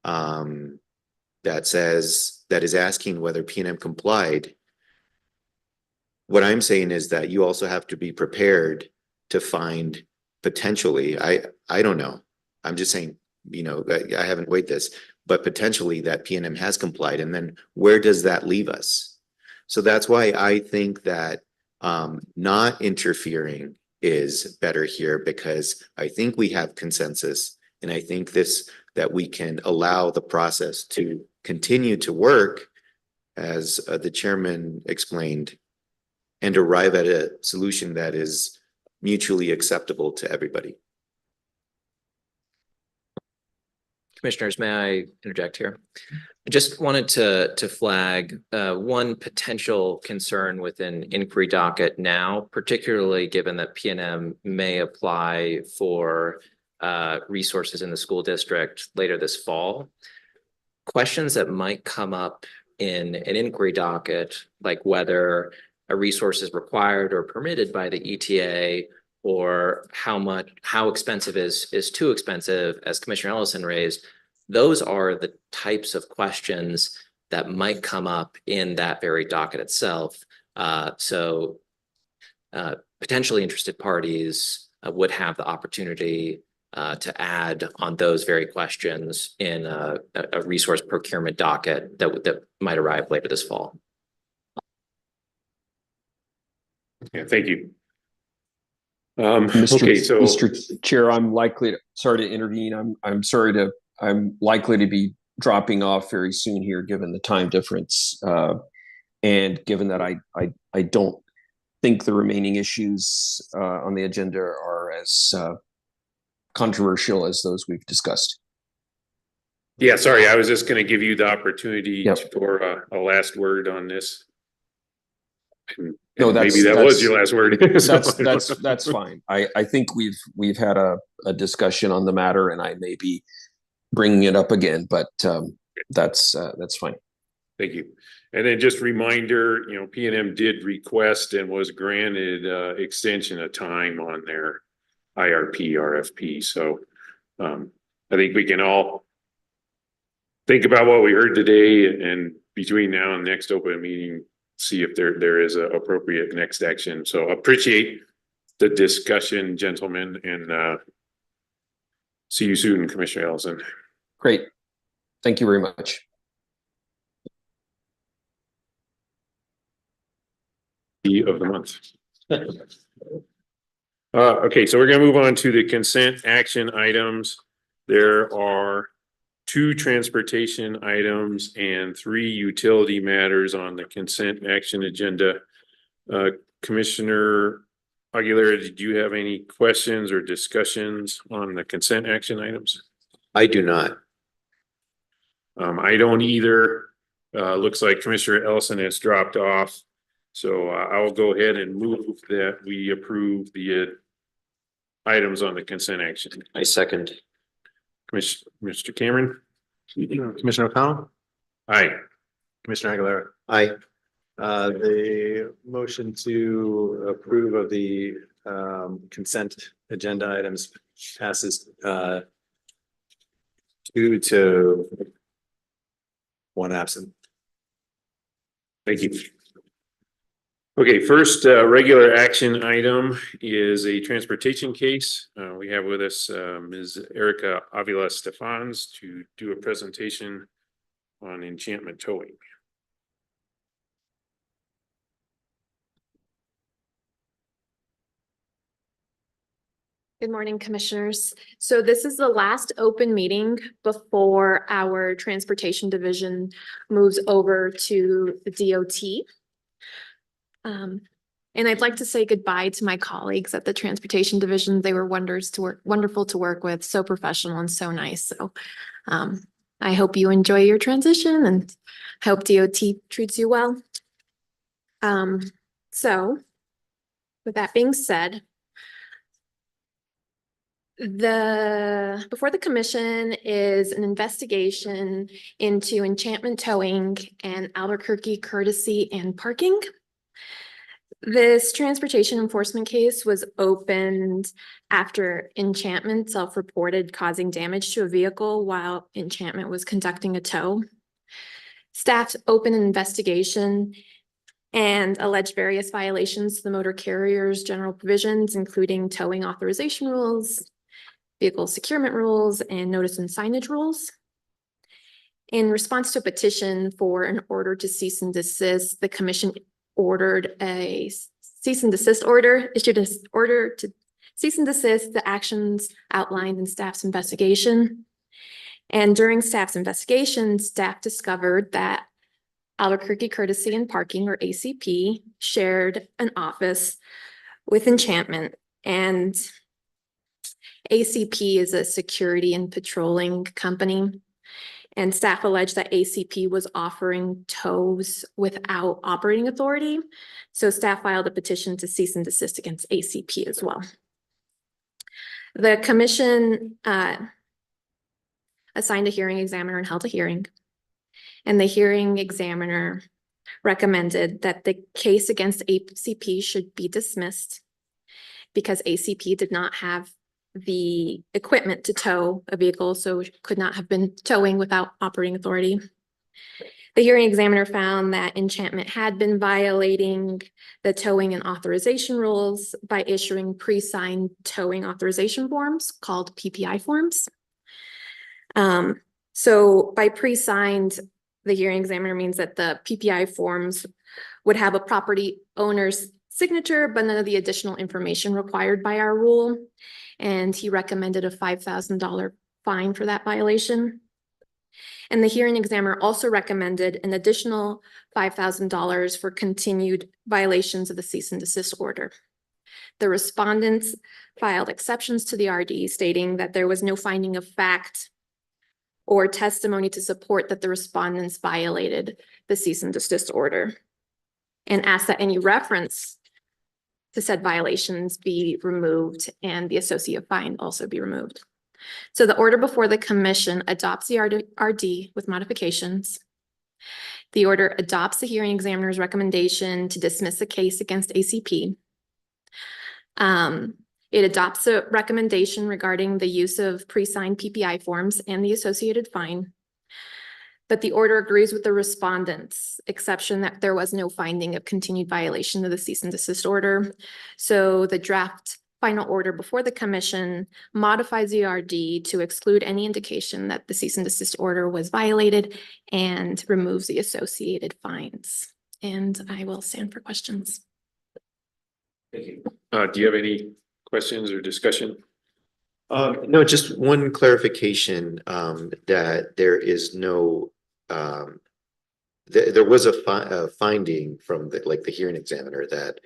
that is asking whether PNM complied, what I'm saying is that you also have to be prepared to find potentially, I don't know, I'm just saying, I haven't weighed this, but potentially that PNM has complied. And then where does that leave us? So that's why I think that not interfering is better here, because I think we have consensus, and I think that we can allow the process to continue to work, as the chairman explained, and arrive at a solution that is mutually acceptable to everybody. Commissioners, may I interject here? I just wanted to flag one potential concern within inquiry docket now, particularly given that PNM may apply for resources in the school district later this fall. Questions that might come up in an inquiry docket, like whether a resource is required or permitted by the ETA, or how expensive is too expensive, as Commissioner Ellison raised. Those are the types of questions that might come up in that very docket itself. So potentially interested parties would have the opportunity to add on those very questions in a resource procurement docket that might arrive later this fall. Yeah, thank you. Mr. Okay, so Mr. Chair, sorry to intervene. I'm likely to be dropping off very soon here, given the time difference. And given that I don't think the remaining issues on the agenda are as controversial as those we've discussed. yeah, sorry, I was just going to give you the opportunity Yep. for a last word on this. No, maybe that was your last word. That's fine. I think we've had a discussion on the matter, and I may be bringing it up again, but that's fine. Thank you. And then just reminder, PNM did request and was granted extension of time on their IRP, RFP. So I think we can all think about what we heard today, and between now and next open meeting, see if there is an appropriate next action. So appreciate the discussion, gentlemen, and see you soon, Commissioner Ellison. Great. Thank you very much. Of the month. Okay, so we're going to move on to the consent action items. There are 2 transportation items and 3 utility matters on the consent action agenda. Commissioner Aguilera, did you have any questions or discussions on the consent action items? I do not. I don't either. Looks like Commissioner Ellison has dropped off. So I'll go ahead and move that we approve the items on the consent action. I second. Mr. Cameron? Commissioner O'Connell, Aye. Commissioner Aguilera. I, The motion to approve of the consent agenda items passes 2 to 1 absent. Thank you. Okay, first regular action item is a transportation case. We have with us Ms. Erica Avila Stefans to do a presentation on enchantment towing. Good morning, commissioners. So this is the last open meeting before our transportation division moves over to the DOT. And I'd like to say goodbye to my colleagues at the transportation division. They were wonderful to work with, so professional and so nice. So I hope you enjoy your transition and hope DOT treats you well. So with that being said, before the commission is an investigation into enchantment towing and Albuquerque courtesy and parking. This transportation enforcement case was opened after Enchantment self-reported causing damage to a vehicle while Enchantment was conducting a tow. Staff opened an investigation and alleged various violations to the motor carrier's general provisions, including towing authorization rules, vehicle securement rules, and notice and signage rules. In response to a petition for an order to cease and desist, the commission ordered a cease and desist order, issued an order to cease and desist the actions outlined in staff's investigation. And during staff's investigation, staff discovered that Albuquerque Courtesy and Parking, or ACP, shared an office with Enchantment. And ACP is a security and patrolling company. And staff alleged that ACP was offering tows without operating authority. So staff filed a petition to cease and desist against ACP as well. The commission assigned a hearing examiner and held a hearing. And the hearing examiner recommended that the case against ACP should be dismissed because ACP did not have the equipment to tow a vehicle, so could not have been towing without operating authority. The hearing examiner found that Enchantment had been violating the towing and authorization rules by issuing pre-signed towing authorization forms called PPI forms. So by pre-signed, the hearing examiner means that the PPI forms would have a property owner's signature, but none of the additional information required by our rule. And he recommended a $5,000 fine for that violation. And the hearing examiner also recommended an additional $5,000 for continued violations of the cease and desist order. The respondents filed exceptions to the RD stating that there was no finding of fact or testimony to support that the respondents violated the cease and desist order, and asked that any reference to said violations be removed and the associated fine also be removed. So the order before the commission adopts the RD with modifications. The order adopts the hearing examiner's recommendation to dismiss the case against ACP. It adopts a recommendation regarding the use of pre-signed PPI forms and the associated fine. But the order agrees with the respondents' exception that there was no finding of continued violation of the cease and desist order. So the draft final order before the commission modifies the RD to exclude any indication that the cease and desist order was violated and removes the associated fines. And I will stand for questions. Thank you. Do you have any questions or discussion? No, just one clarification, that there is no, there was a finding from the hearing examiner that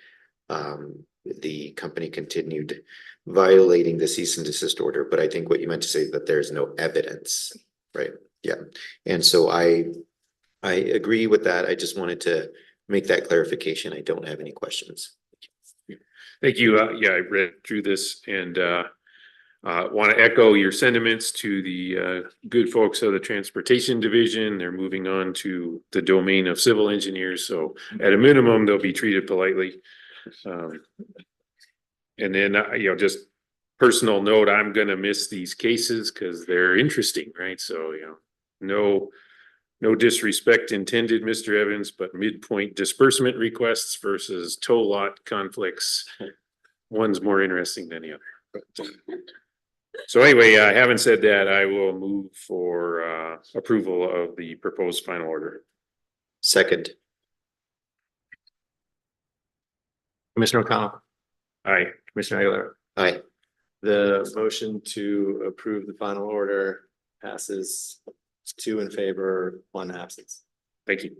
the company continued violating the cease and desist order, but I think what you meant to say is that there's no evidence, right? Yeah, and so I agree with that. I just wanted to make that clarification. I don't have any questions. Thank you. Yeah, I read through this and want to echo your sentiments to the good folks of the Transportation Division. They're moving on to the domain of civil engineers. So at a minimum, they'll be treated politely. And then, just personal note, I'm going to miss these cases because they're interesting, right? So, no disrespect intended, Mr. Evans, but midpoint disbursement requests versus tow lot conflicts. One's more interesting than the other. So anyway, having said that, I will move for approval of the proposed final order. Second. Commissioner O'Connell, Aye. Commissioner Aguilar. Aye. The motion to approve the final order passes 2 in favor, 1 absence. Thank you.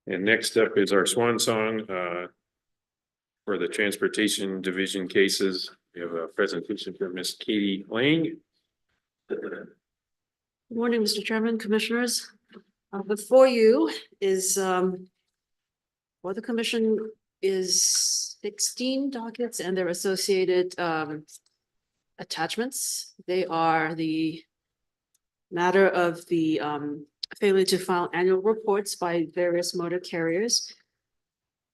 And next up is our swan song for the Transportation Division cases. We have a presentation from Miss Katie Lang. Good morning, Mr. Chairman, Commissioners. Before you is what the commission is 16 dockets and their associated attachments. They are the matter of the failure to file annual reports by various motor carriers.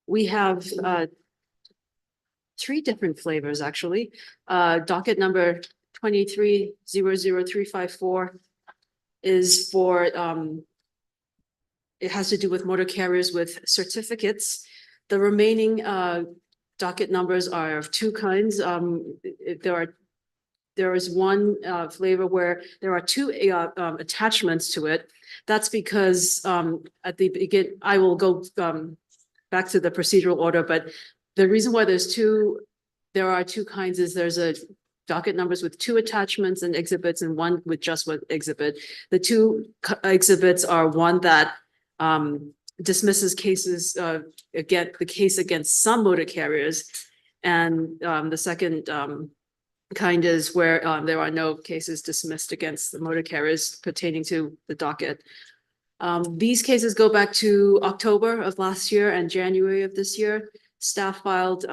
We have 3 different flavors, actually. Docket number 23-00354 is for it has to do with motor carriers with certificates. The remaining docket numbers are of 2 kinds. There is one flavor where there are 2 attachments to it. That's because at the beginning, I will go back to the procedural order, but the reason why there are 2 kinds is there's a docket numbers with 2 attachments and exhibits and one with just one exhibit. The 2 exhibits are one that dismisses cases the case against some motor carriers, And the second kind is where there are no cases dismissed against the motor carriers pertaining to the docket. These cases go back to October of last year and January of this year. Staff filed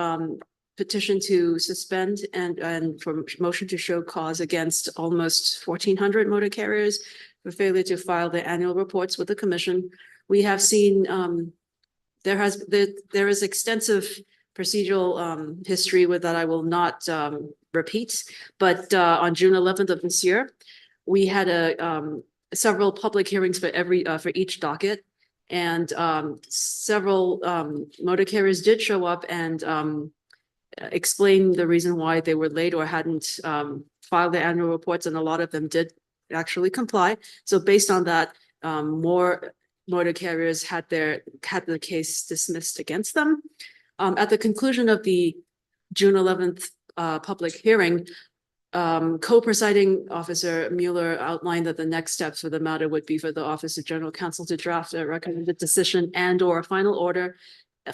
petition to suspend and for motion to show cause against almost 1,400 motor carriers for failure to file their annual reports with the commission. We have seen there is extensive procedural history with that I will not repeat, but on June 11th of this year, we had several public hearings for each docket, and several motor carriers did show up and explain the reason why they were late or hadn't filed their annual reports, and a lot of them did actually comply. So based on that, more motor carriers had the case dismissed against them. At the conclusion of the June 11th public hearing, co-presiding officer Mueller outlined that the next steps for the matter would be for the Office of General Counsel to draft a recommended decision and or a final order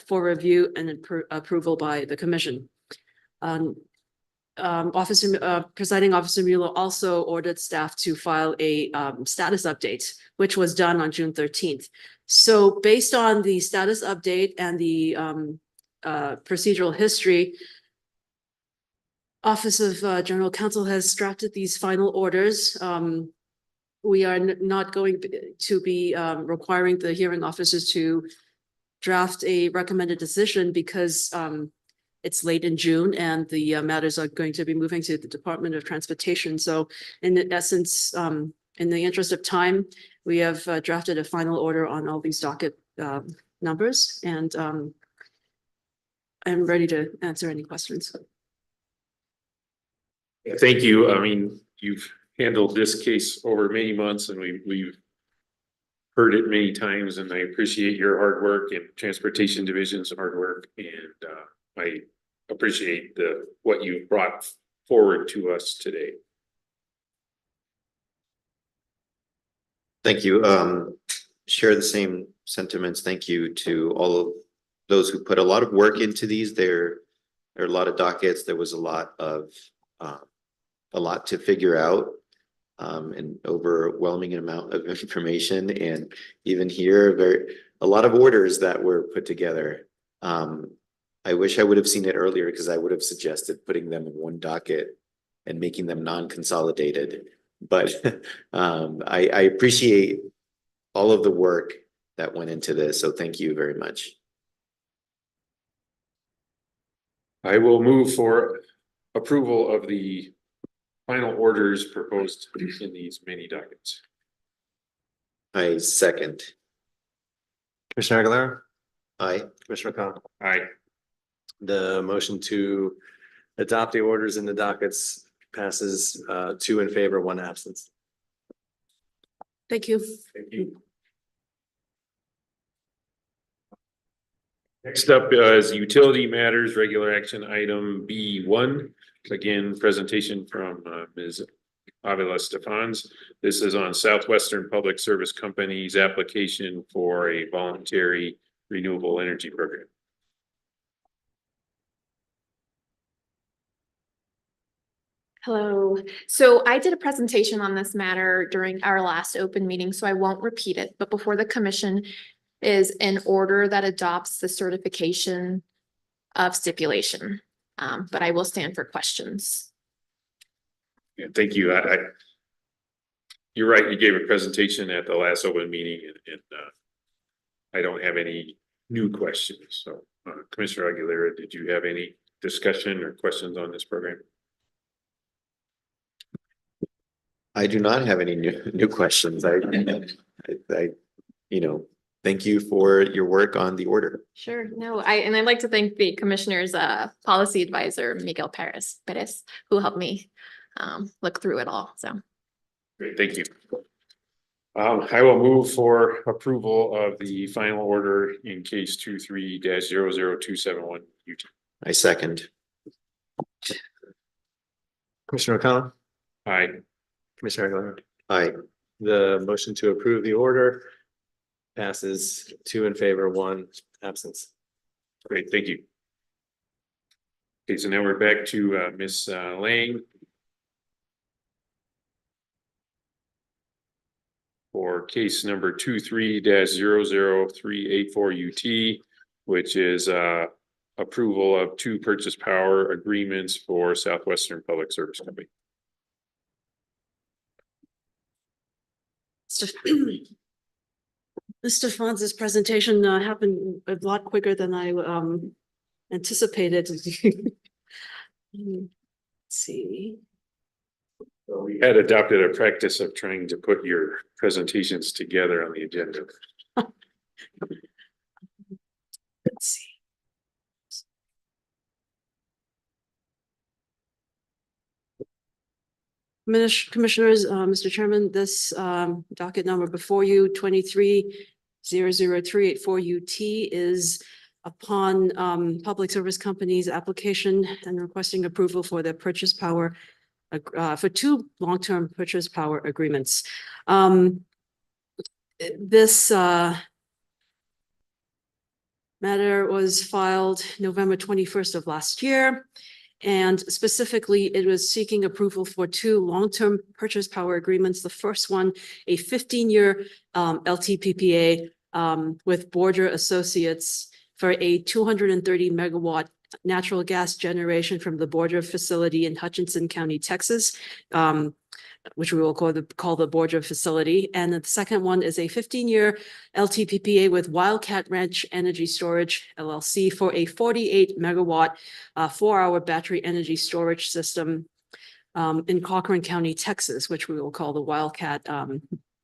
for review and approval by the commission. Presiding Officer Mueller also ordered staff to file a status update, which was done on June 13th. So based on the status update and the procedural history, Office of General Counsel has drafted these final orders. We are not going to be requiring the hearing officers to draft a recommended decision because it's late in June and the matters are going to be moving to the Department of Transportation. So in essence, in the interest of time, we have drafted a final order on all these docket numbers, and I'm ready to answer any questions. Thank you. I mean, you've handled this case over many months and we've heard it many times, and I appreciate your hard work and Transportation Division's hard work. And I appreciate what you brought forward to us today. Thank you. Share the same sentiments. Thank you to all of those who put a lot of work into these. There are a lot of dockets. There was a lot to figure out, an overwhelming amount of information, and even here, a lot of orders that were put together. I wish I would have seen it earlier, because I would have suggested putting them in one docket and making them non-consolidated. But I appreciate all of the work that went into this, so thank you very much. I will move for approval of the final orders proposed in these many dockets. I second. Commissioner Aguilera, Aye. Commissioner O'Connell. Aye. The motion to adopt the orders in the dockets passes 2 in favor, 1 absence. Thank you. Thank you. Next up is utility matters, regular action item B1. Again, presentation from Ms. Avila Stefans. This is on Southwestern Public Service Company's application for a voluntary renewable energy program. Hello. So I did a presentation on this matter during our last open meeting, so I won't repeat it. But before the commission is an order that adopts the certification of stipulation. But I will stand for questions. Yeah, thank you. You're right. You gave a presentation at the last open meeting, and I don't have any new questions. So, Commissioner Aguilera, did you have any discussion or questions on this program? I do not have any new questions. I thank you for your work on the order. Sure. No, I'd like to thank the commissioner's policy advisor, Miguel Perez, who helped me look through it all. So Great, thank you. I will move for approval of the final order in case 23-00271. I second. Commissioner O'Connell, Aye. Commissioner Aguilera. Aye. The motion to approve the order passes 2 in favor, 1 absence. Great, thank you. Okay, so now we're back to Ms. Lang. For case number 23-00384 UT, which is approval of 2 purchase power agreements for Southwestern Public Service Company. Mr. Fonz's presentation happened a lot quicker than I anticipated. Let's see. We had adopted a practice of trying to put your presentations together on the agenda. Let's see. Commissioners, Mr. Chairman, this docket number before you, 23-00384 UT, is upon Public Service Company's application and requesting approval for the purchase power for 2 long-term purchase power agreements. This matter was filed November 21st of last year. And specifically, it was seeking approval for 2 long-term purchase power agreements. The first one, a 15-year LTPPA with Borger Associates for a 230 megawatt natural gas generation from the Borger facility in Hutchinson County, Texas, which we will call the Borger facility. And the second one is a 15-year LTPPA with Wildcat Ranch Energy Storage LLC for a 48 megawatt 4-hour battery energy storage system in Cochran County, Texas, which we will call the Wildcat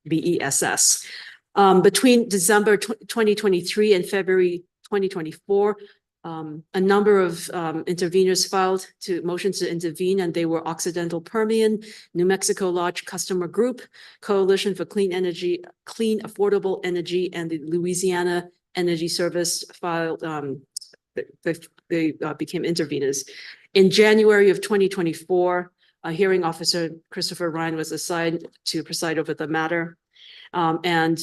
BESS. Between December 2023 and February 2024, a number of interveners filed motions to intervene, and they were Occidental Permian, New Mexico Lodge Customer Group, Coalition for Clean Energy, Clean Affordable Energy, and the Louisiana Energy Service filed. They became interveners. In January of 2024, a hearing officer, Christopher Ryan, was assigned to preside over the matter, and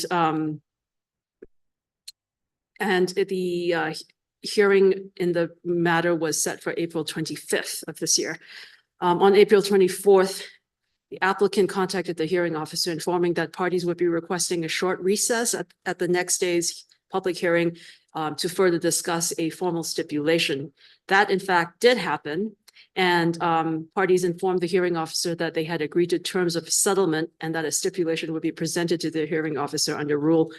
the hearing in the matter was set for April 25th of this year. On April 24th, the applicant contacted the hearing officer informing that parties would be requesting a short recess at the next day's public hearing to further discuss a formal stipulation. That in fact did happen, and parties informed the hearing officer that they had agreed to terms of settlement and that a stipulation would be presented to the hearing officer under Rule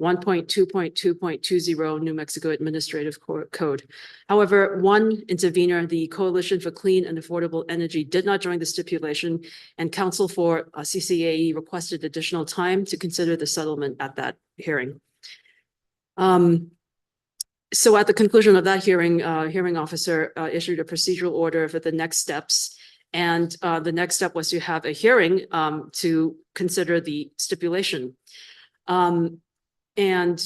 1.2.2.20 New Mexico Administrative Code. However, one intervener, the Coalition for Clean and Affordable Energy, did not join the stipulation, and counsel for CCAE requested additional time to consider the settlement at that hearing. So at the conclusion of that hearing, hearing officer issued a procedural order for the next steps. And the next step was to have a hearing to consider the stipulation. And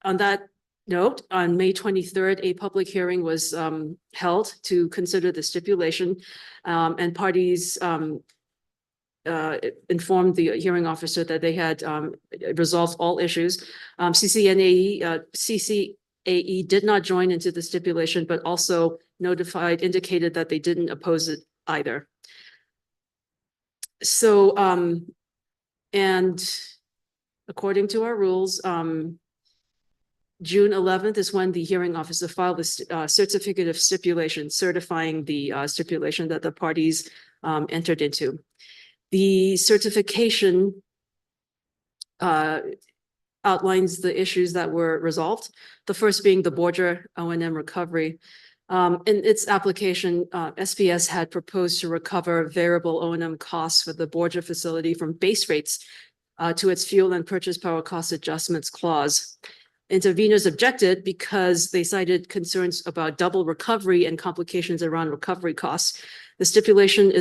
on that note, on May 23rd, a public hearing was held to consider the stipulation, and parties informed the hearing officer that they had resolved all issues. CCAE did not join into the stipulation, but also indicated that they didn't oppose it either. So, and according to our rules, June 11th is when the hearing officer filed the certificate of stipulation, certifying the stipulation that the parties entered into. The certification outlines the issues that were resolved. The first being the Borger O&M recovery. In its application, SPS had proposed to recover variable O&M costs for the Borger facility from base rates to its fuel and purchase power cost adjustments clause. Interveners objected because they cited concerns about double recovery and complications around recovery costs. The stipulation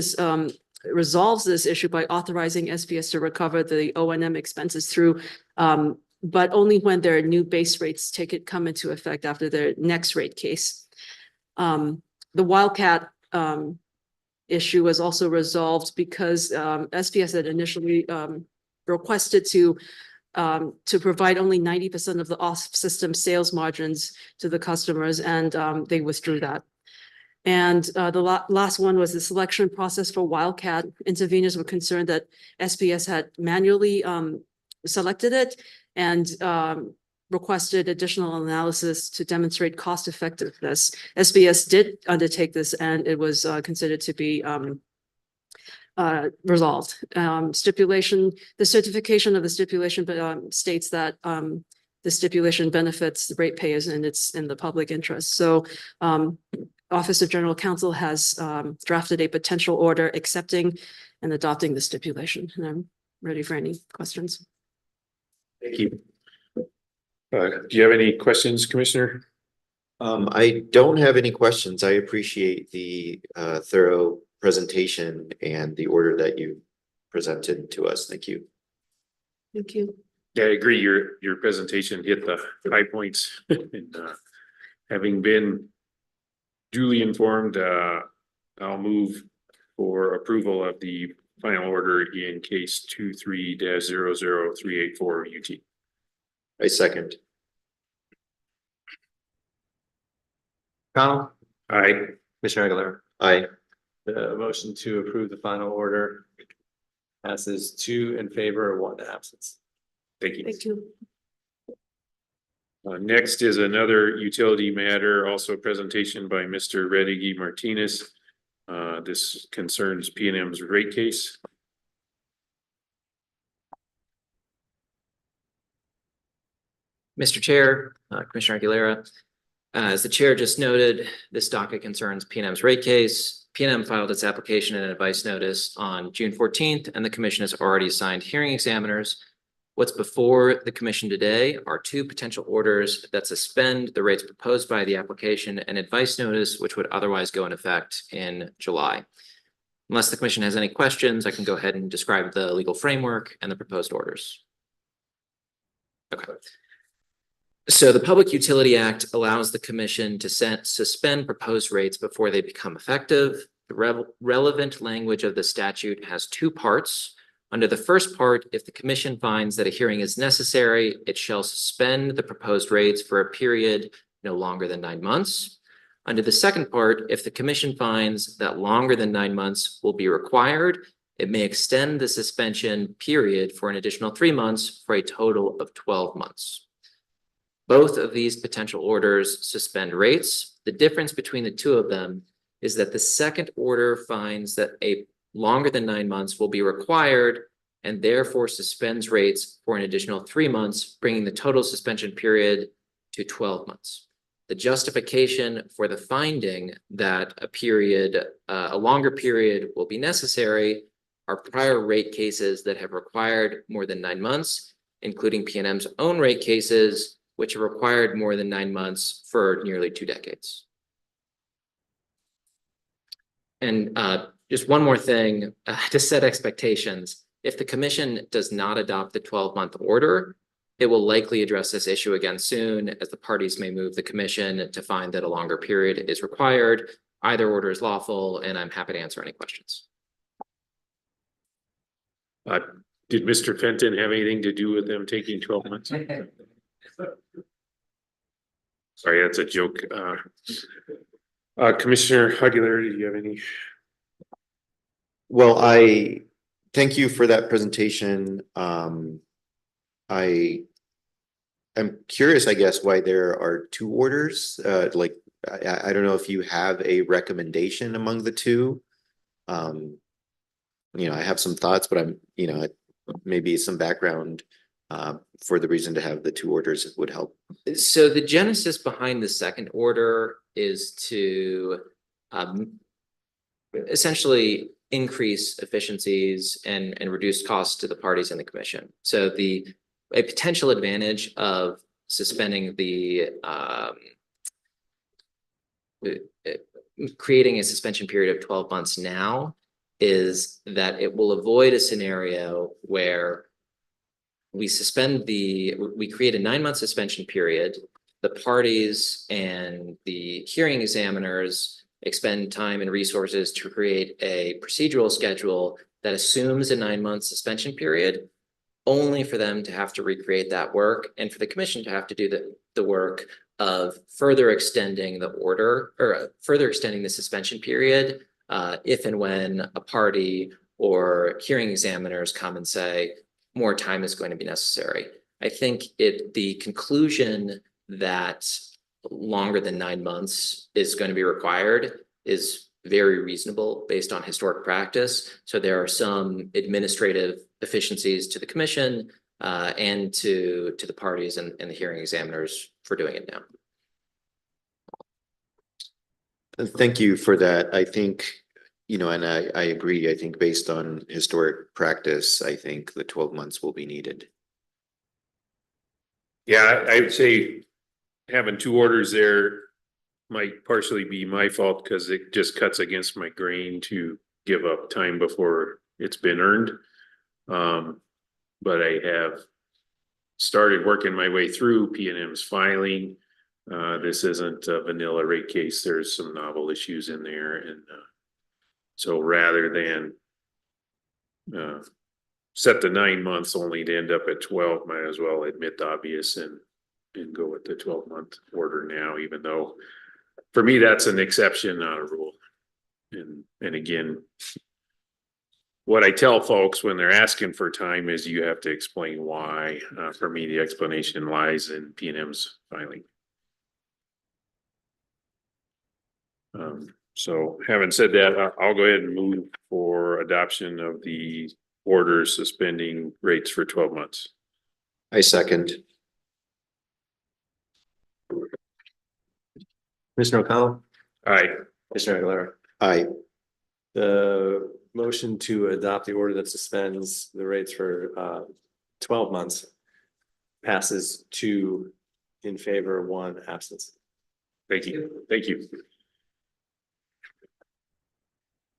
resolves this issue by authorizing SPS to recover the O&M expenses through, but only when their new base rates come into effect after their next rate case. The Wildcat issue was also resolved because SPS had initially requested to provide only 90% of the off-system sales margins to the customers, and they withdrew that. And the last one was the selection process for Wildcat. Interveners were concerned that SBS had manually selected it and requested additional analysis to demonstrate cost effectiveness. SBS did undertake this and it was considered to be resolved. The certification of the stipulation states that the stipulation benefits the ratepayers and it's in the public interest. So Office of General Counsel has drafted a potential order accepting and adopting the stipulation. And I'm ready for any questions. Thank you. Do you have any questions, Commissioner? I don't have any questions. I appreciate the thorough presentation and the order that you presented to us. Thank you. Thank you. Yeah, I agree. Your presentation hit the high points. And, having been duly informed, I'll move for approval of the final order in case 23-00384 UT. I second. Connell, Aye. Commissioner Aguilera. Aye. The motion to approve the final order passes 2 in favor, 1 absence. Thank you. Thank you. Next is another utility matter, also a presentation by Mr. Reddigy Martinez. This concerns P&M's rate case. Mr. Chair, Commissioner Aguilera, as the chair just noted, this docket concerns P&M's rate case. P&M filed its application and advice notice on June 14th, and the commission has already assigned hearing examiners. What's before the commission today are 2 potential orders that suspend the rates proposed by the application and advice notice, which would otherwise go in effect in July. Unless the commission has any questions, I can go ahead and describe the legal framework and the proposed orders. Okay. So the Public Utility Act allows the commission to suspend proposed rates before they become effective. The relevant language of the statute has 2 parts. Under the first part, if the commission finds that a hearing is necessary, it shall suspend the proposed rates for a period no longer than 9 months. Under the second part, if the commission finds that longer than 9 months will be required, it may extend the suspension period for an additional 3 months for a total of 12 months. Both of these potential orders suspend rates. The difference between the 2 of them is that the second order finds that a longer than 9 months will be required and therefore suspends rates for an additional 3 months, bringing the total suspension period to 12 months. The justification for the finding that a longer period will be necessary are prior rate cases that have required more than 9 months, including P&M's own rate cases, which have required more than 9 months for nearly 2 decades. And just one more thing to set expectations. If the commission does not adopt the 12-month order, it will likely address this issue again soon, as the parties may move the commission to find that a longer period is required. Either order is lawful, and I'm happy to answer any questions. Did Mr. Fenton have anything to do with them taking 12 months? Sorry, that's a joke. Commissioner Aguilera, do you have any? Well, I thank you for that presentation. I'm curious, I guess, why there are 2 orders. I don't know if you have a recommendation among the 2. I have some thoughts, but maybe some background for the reason to have the 2 orders would help. So the genesis behind the second order is to essentially increase efficiencies and reduce costs to the parties in the commission. So a potential advantage of suspending creating a suspension period of 12 months now is that it will avoid a scenario where we create a 9-month suspension period. The parties and the hearing examiners expend time and resources to create a procedural schedule that assumes a 9-month suspension period, only for them to have to recreate that work and for the commission to have to do the work of further extending the order or further extending the suspension period if and when a party or hearing examiners come and say more time is going to be necessary. I think the conclusion that longer than 9 months is going to be required is very reasonable based on historic practice. So there are some administrative efficiencies to the commission and to the parties and the hearing examiners for doing it now. Thank you for that. I think, you know, and I agree. I think based on historic practice, I think the 12 months will be needed. Yeah, I would say having 2 orders there might partially be my fault because it just cuts against my grain to give up time before it's been earned. But I have started working my way through P&M's filing. This isn't a vanilla rate case. There's some novel issues in there. And so rather than set the 9 months only to end up at 12, might as well admit the obvious and go with the 12-month order now, even though for me, that's an exception, not a rule. And again, what I tell folks when they're asking for time is you have to explain why. For me, the explanation lies in P&M's filing. So having said that, I'll go ahead and move for adoption of the order suspending rates for 12 months. I second. Commissioner O'Connell, Aye. Commissioner Aguilera. Aye. The motion to adopt the order that suspends the rates for 12 months passes 2 in favor, 1 absence. Thank you. Thank you.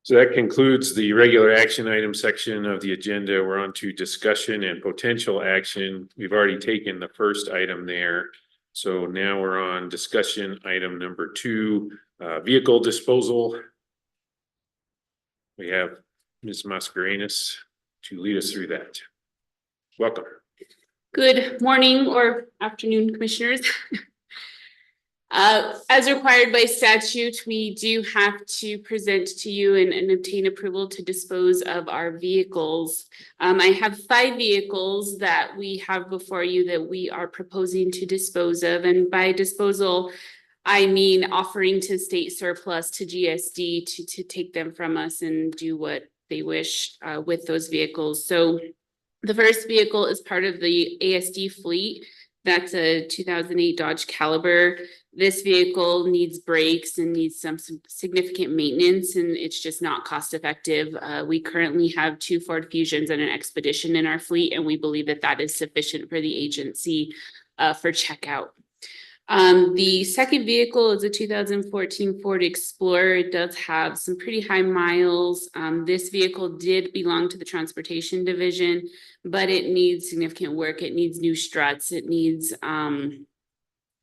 So that concludes the regular action item section of the agenda. We're on to discussion and potential action. We've already taken the first item there. So now we're on discussion item number 2, vehicle disposal. We have Ms. Mascarenas to lead us through that. Welcome. Good morning or afternoon, commissioners. As required by statute, we do have to present to you and obtain approval to dispose of our vehicles. I have 5 vehicles that we have before you that we are proposing to dispose of. And by disposal, I mean offering to state surplus to GSD to take them from us and do what they wish with those vehicles. So the first vehicle is part of the ASD fleet. That's a 2008 Dodge Caliber. This vehicle needs brakes and needs some significant maintenance, and it's just not cost effective. We currently have 2 Ford Fusions and an Expedition in our fleet, and we believe that that is sufficient for the agency for checkout. The second vehicle is a 2014 Ford Explorer. It does have some pretty high miles. This vehicle did belong to the transportation division, but it needs significant work. It needs new struts. It needs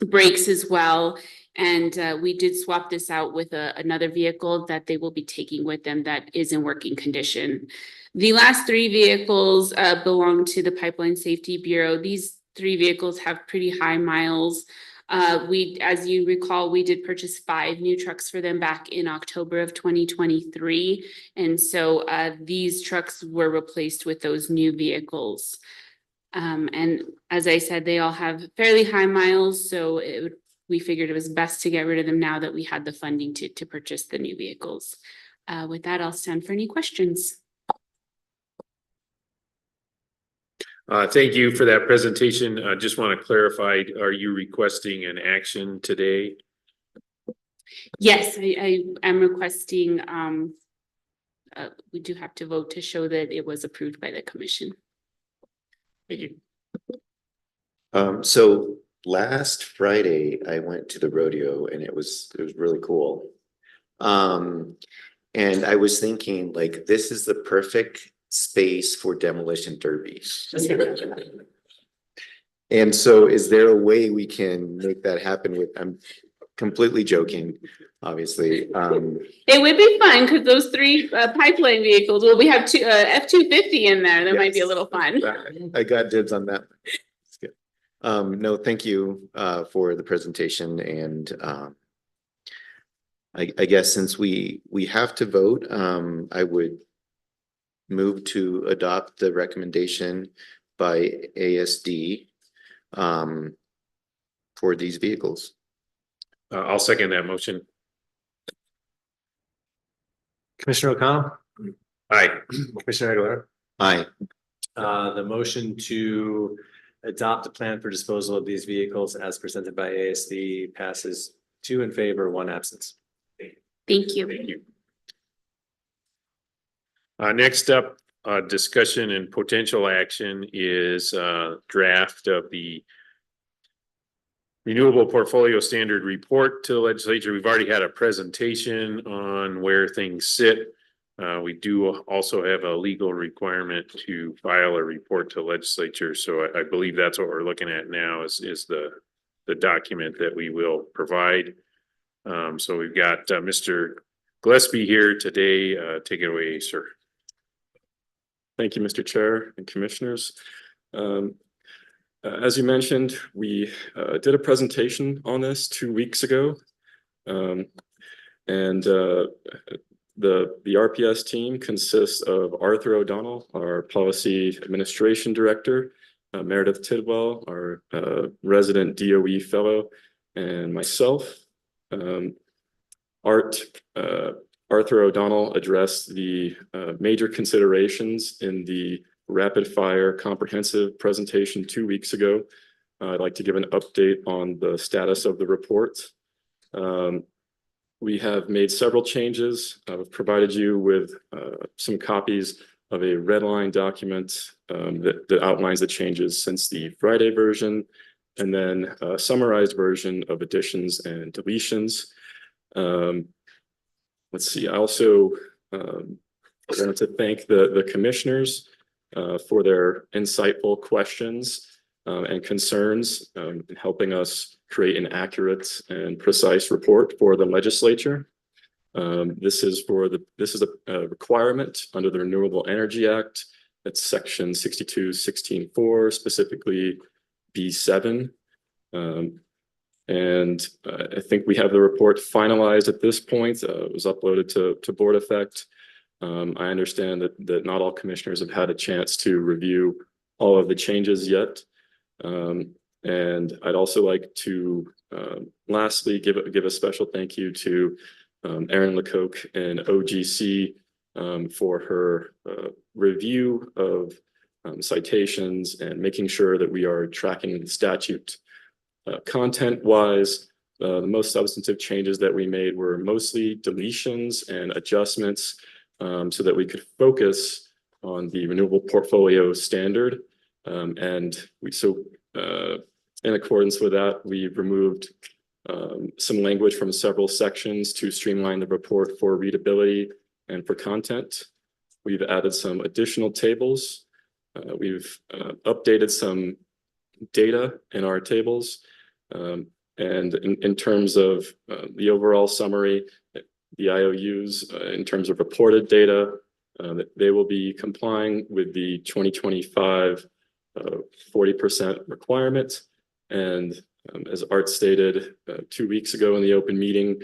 brakes as well. And we did swap this out with another vehicle that they will be taking with them that is in working condition. The last 3 vehicles belong to the Pipeline Safety Bureau. These 3 vehicles have pretty high miles. As you recall, we did purchase 5 new trucks for them back in October of 2023. And so these trucks were replaced with those new vehicles. And as I said, they all have fairly high miles. So we figured it was best to get rid of them now that we had the funding to purchase the new vehicles. With that, I'll stand for any questions. Thank you for that presentation. I just want to clarify, are you requesting an action today? Yes, I am requesting, we do have to vote to show that it was approved by the commission. Thank you. So last Friday, I went to the rodeo and it was really cool. And I was thinking, like, this is the perfect space for demolition derbies. And so is there a way we can make that happen with, I'm completely joking, obviously. It would be fun because those 3 pipeline vehicles, well, we have 2 F-250 in there. That might be a little fun. I got dibs on that. No, thank you for the presentation and I guess since we have to vote, I would move to adopt the recommendation by ASD for these vehicles. I'll second that motion. Commissioner O'Connell, Aye. Commissioner Aguilera. Aye. The motion to adopt a plan for disposal of these vehicles as presented by ASD passes 2 in favor, 1 absence. Thank you. Thank you. Next up, discussion and potential action is draft of the Renewable Portfolio Standard Report to the legislature. We've already had a presentation on where things sit. We do also have a legal requirement to file a report to legislature. So I believe that's what we're looking at now is the document that we will provide. So we've got Mr. Gillespie here today. Take it away, sir. Thank you, Mr. Chair and Commissioners. As you mentioned, we did a presentation on this 2 weeks ago. The RPS team consists of Arthur O'Donnell, our Policy Administration Director, Meredith Tidwell, our resident DOE Fellow, and myself. Arthur O'Donnell addressed the major considerations in the rapid fire comprehensive presentation 2 weeks ago. I'd like to give an update on the status of the report. We have made several changes. I've provided you with some copies of a red line document that outlines the changes since the Friday version, and then a summarized version of additions and deletions. Let's see, I also wanted to thank the commissioners for their insightful questions and concerns in helping us create an accurate and precise report for the legislature. This is a requirement under the Renewable Energy Act. It's section 62.16.4, specifically B7. And I think we have the report finalized at this point. It was uploaded to Board Effect. I understand that not all commissioners have had a chance to review all of the changes yet. And I'd also like to lastly give a special thank you to Erin Lecoq and OGC for her review of citations and making sure that we are tracking the statute. Content-wise, the most substantive changes that we made were mostly deletions and adjustments so that we could focus on the renewable portfolio standard. In accordance with that, we removed some language from several sections to streamline the report for readability and for content. We've added some additional tables. We've updated some data in our tables. And in terms of the overall summary, the IOUs, in terms of reported data, they will be complying with the 2025 40% requirement. And as Art stated 2 weeks ago in the open meeting,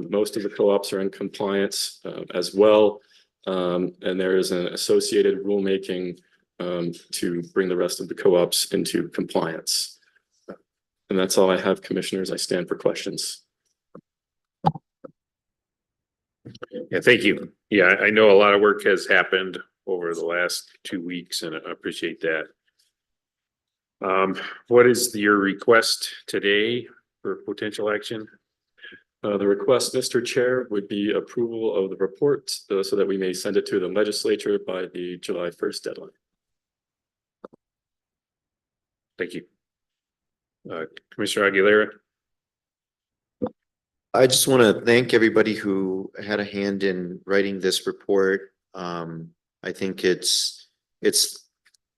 most of the co-ops are in compliance as well. And there is an associated rulemaking to bring the rest of the co-ops into compliance. And that's all I have, commissioners. I stand for questions. Yeah, thank you. Yeah, I know a lot of work has happened over the last 2 weeks and I appreciate that. What is your request today for potential action? The request, Mr. Chair, would be approval of the report so that we may send it to the legislature by the July 1st deadline. Thank you. Commissioner Aguilera. I just want to thank everybody who had a hand in writing this report. I think it's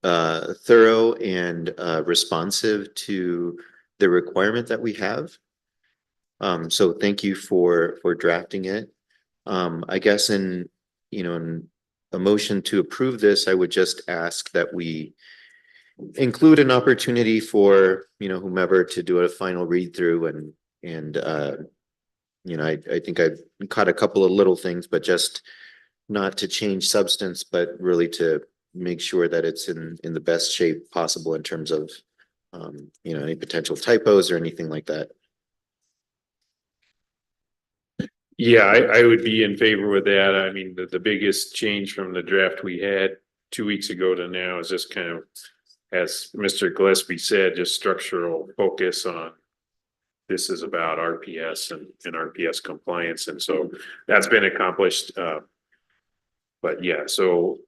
thorough and responsive to the requirement that we have. So thank you for drafting it. I guess in a motion to approve this, I would just ask that we include an opportunity for, you know, whomever to do a final read through and you know, I think I've caught a couple of little things, but just not to change substance, but really to make sure that it's in the best shape possible in terms of, you know, any potential typos or anything like that. Yeah, I would be in favor with that. I mean, the biggest change from the draft we had 2 weeks ago to now is just kind of, as Mr. Gillespie said, just structural focus on this is about RPS and RPS compliance. And so that's been accomplished. But yeah, so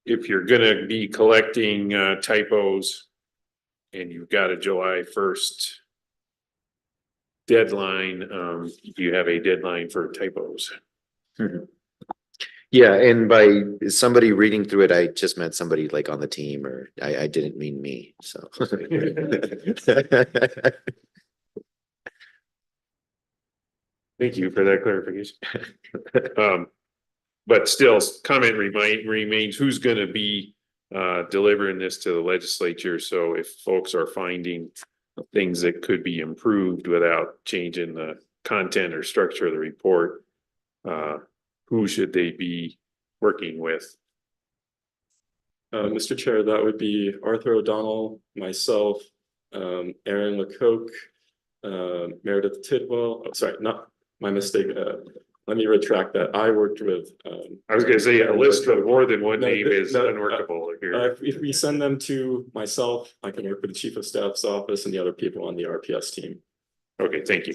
if you're gonna be collecting typos and you've got a July 1st deadline, you have a deadline for typos. Yeah, and by somebody reading through it, I just meant somebody like on the team, or I didn't mean me, so. Thank you for that clarification. But still, comment remains, who's gonna be delivering this to the legislature? So if folks are finding things that could be improved without changing the content or structure of the report, who should they be working with? Mr. Chair, that would be Arthur O'Donnell, myself, Aaron LeCoq, Meredith Tidwell. Oh, sorry, not my mistake. Let me retract that. I worked with. I was gonna say a list of more than one No, name is unworkable here. If we send them to myself, I can work with the Chief of Staff's office and the other people on the RPS team. Okay, thank you.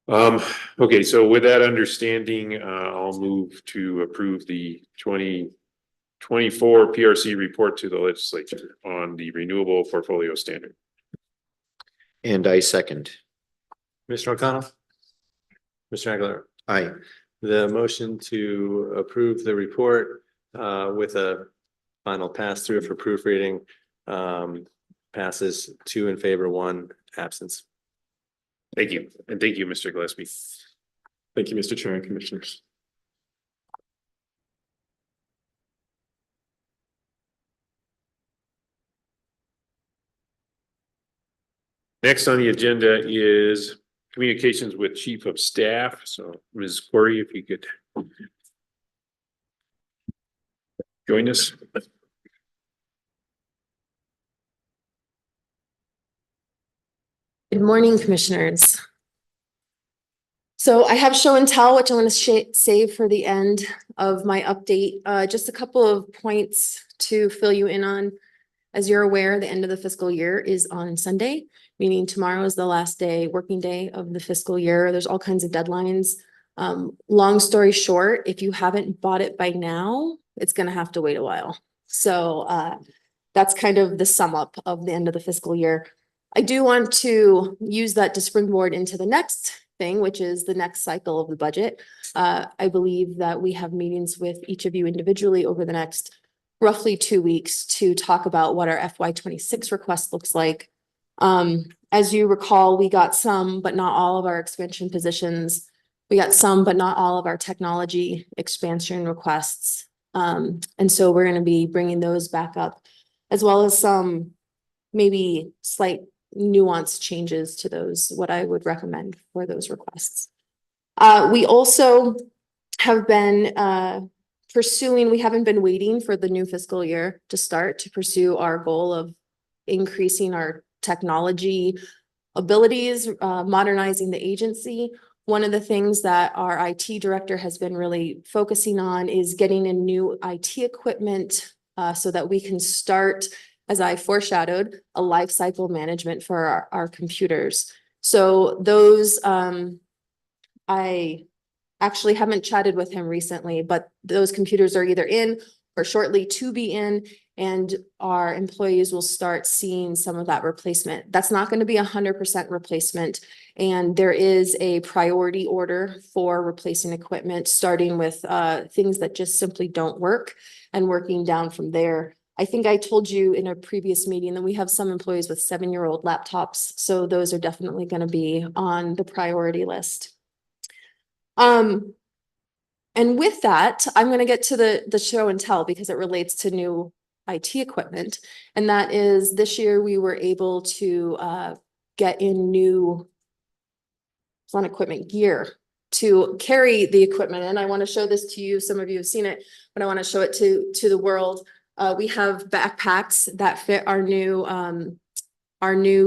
Okay, so with that understanding, I'll move to approve the 2024 PRC report to the legislature on the renewable portfolio standard. And I second. Mr. O'Connell? Mr. Aguilar? Aye. The motion to approve the report with a final pass through for proofreading passes 2 in favor, 1 absence. Thank you. And thank you, Mr. Gillespie. Thank you, Mr. Chair and Commissioners. Next on the agenda is communications with Chief of Staff. So Ms. Corey, if you could join us. Good morning, Commissioners. So I have show and tell, which I'm going to save for the end of my update. Just a couple of points to fill you in on. As you're aware, the end of the fiscal year is on Sunday, meaning tomorrow is the last day, working day of the fiscal year. There's all kinds of deadlines. Long story short, if you haven't bought it by now, it's going to have to wait a while. So that's kind of the sum up of the end of the fiscal year. I do want to use that to springboard into the next thing, which is the next cycle of the budget. I believe that we have meetings with each of you individually over the next roughly 2 weeks to talk about what our FY26 request looks like. As you recall, we got some, but not all of our expansion positions. We got some, but not all of our technology expansion requests. And so we're going to be bringing those back up, as well as some maybe slight nuanced changes to those, what I would recommend for those requests. We also have been pursuing, we haven't been waiting for the new fiscal year to start to pursue our goal of increasing our technology abilities, modernizing the agency. One of the things that our IT director has been really focusing on is getting in new IT equipment so that we can start, as I foreshadowed, a life cycle management for our computers. So those, I actually haven't chatted with him recently, but those computers are either in or shortly to be in, and our employees will start seeing some of that replacement. That's not going to be 100% replacement. And there is a priority order for replacing equipment, starting with things that just simply don't work and working down from there. I think I told you in a previous meeting that we have some employees with 7-year-old laptops. So those are definitely going to be on the priority list. And with that, I'm going to get to the show and tell because it relates to new IT equipment. And that is, this year we were able to get in new on equipment gear to carry the equipment. And I want to show this to you. Some of you have seen it, but I want to show it to the world. We have backpacks that fit our new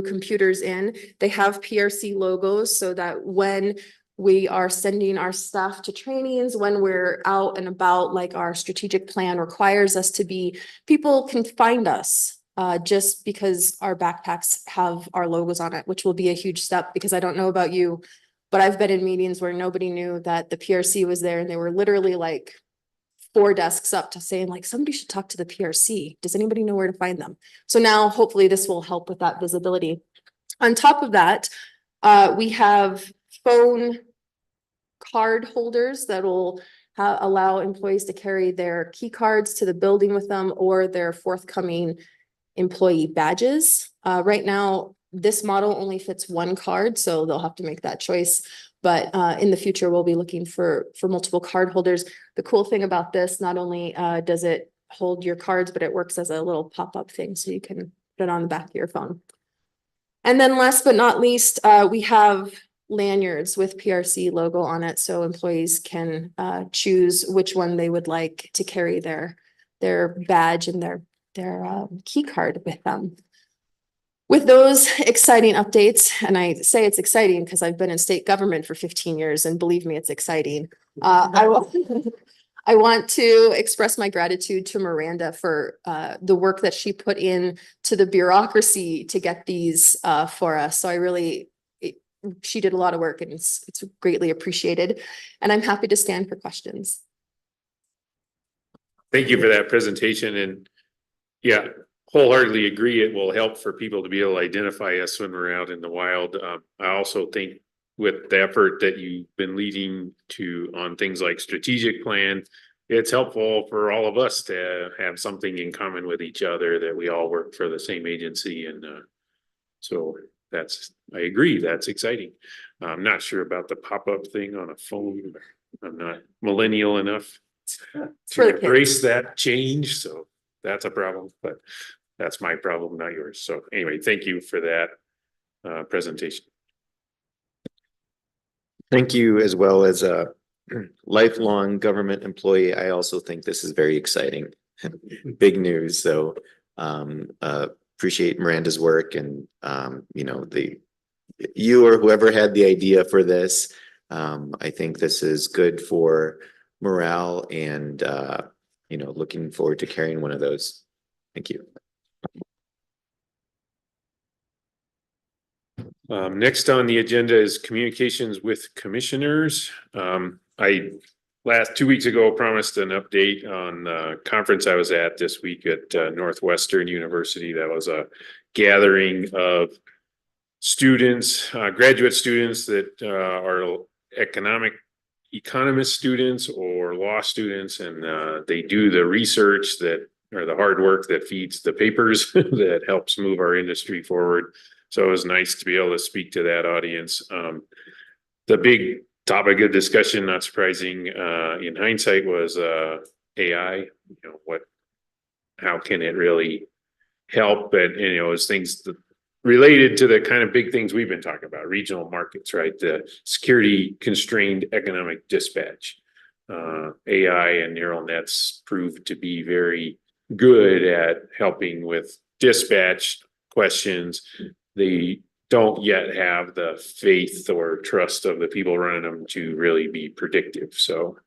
computers in. They have PRC logos so that when we are sending our staff to trainings, when we're out and about, like our strategic plan requires us to be, people can find us just because our backpacks have our logos on it, which will be a huge step, because I don't know about you, but I've been in meetings where nobody knew that the PRC was there, and they were literally like 4 desks up to saying like, somebody should talk to the PRC. Does anybody know where to find them? So now hopefully this will help with that visibility. On top of that, we have phone card holders that will allow employees to carry their key cards to the building with them, or their forthcoming employee badges. Right now, this model only fits 1 card, so they'll have to make that choice. But in the future, we'll be looking for multiple card holders. The cool thing about this, not only does it hold your cards, but it works as a little pop-up thing, so you can put it on the back of your phone. And then last but not least, we have lanyards with PRC logo on it, so employees can choose which one they would like to carry their badge and their key card with them. With those exciting updates, and I say it's exciting because I've been in state government for 15 years, and believe me, it's exciting. I want to express my gratitude to Miranda for the work that she put in to the bureaucracy to get these for us. So she did a lot of work, and it's greatly appreciated. And I'm happy to stand for questions. Thank you for that presentation, and yeah, wholeheartedly agree. It will help for people to be able to identify us when we're out in the wild. I also think with the effort that you've been leading to on things like strategic plan, it's helpful for all of us to have something in common with each other, that we all work for the same agency. And so I agree, that's exciting. I'm not sure about the pop-up thing on a phone. I'm not millennial enough to embrace that change, so that's a problem, but that's my problem, not yours. So anyway, thank you for that presentation. Thank you. As well, as a lifelong government employee, I also think this is very exciting. Big news. So appreciate Miranda's work, and you or whoever had the idea for this. I think this is good for morale, and looking forward to carrying one of those. Thank you. Next on the agenda is communications with commissioners. I 2 weeks ago promised an update on the conference I was at this week at Northwestern University. That was a gathering of students, graduate students that are economist students or law students, and they do the research or the hard work that feeds the papers that helps move our industry forward. So it was nice to be able to speak to that audience. The big topic of discussion, not surprising, in hindsight, was AI. How can it really help? And as things related to the kind of big things we've been talking about, regional markets, right? The security constrained economic dispatch. AI and neural nets proved to be very good at helping with dispatch questions. They don't yet have the faith or trust of the people running them to really be predictive. So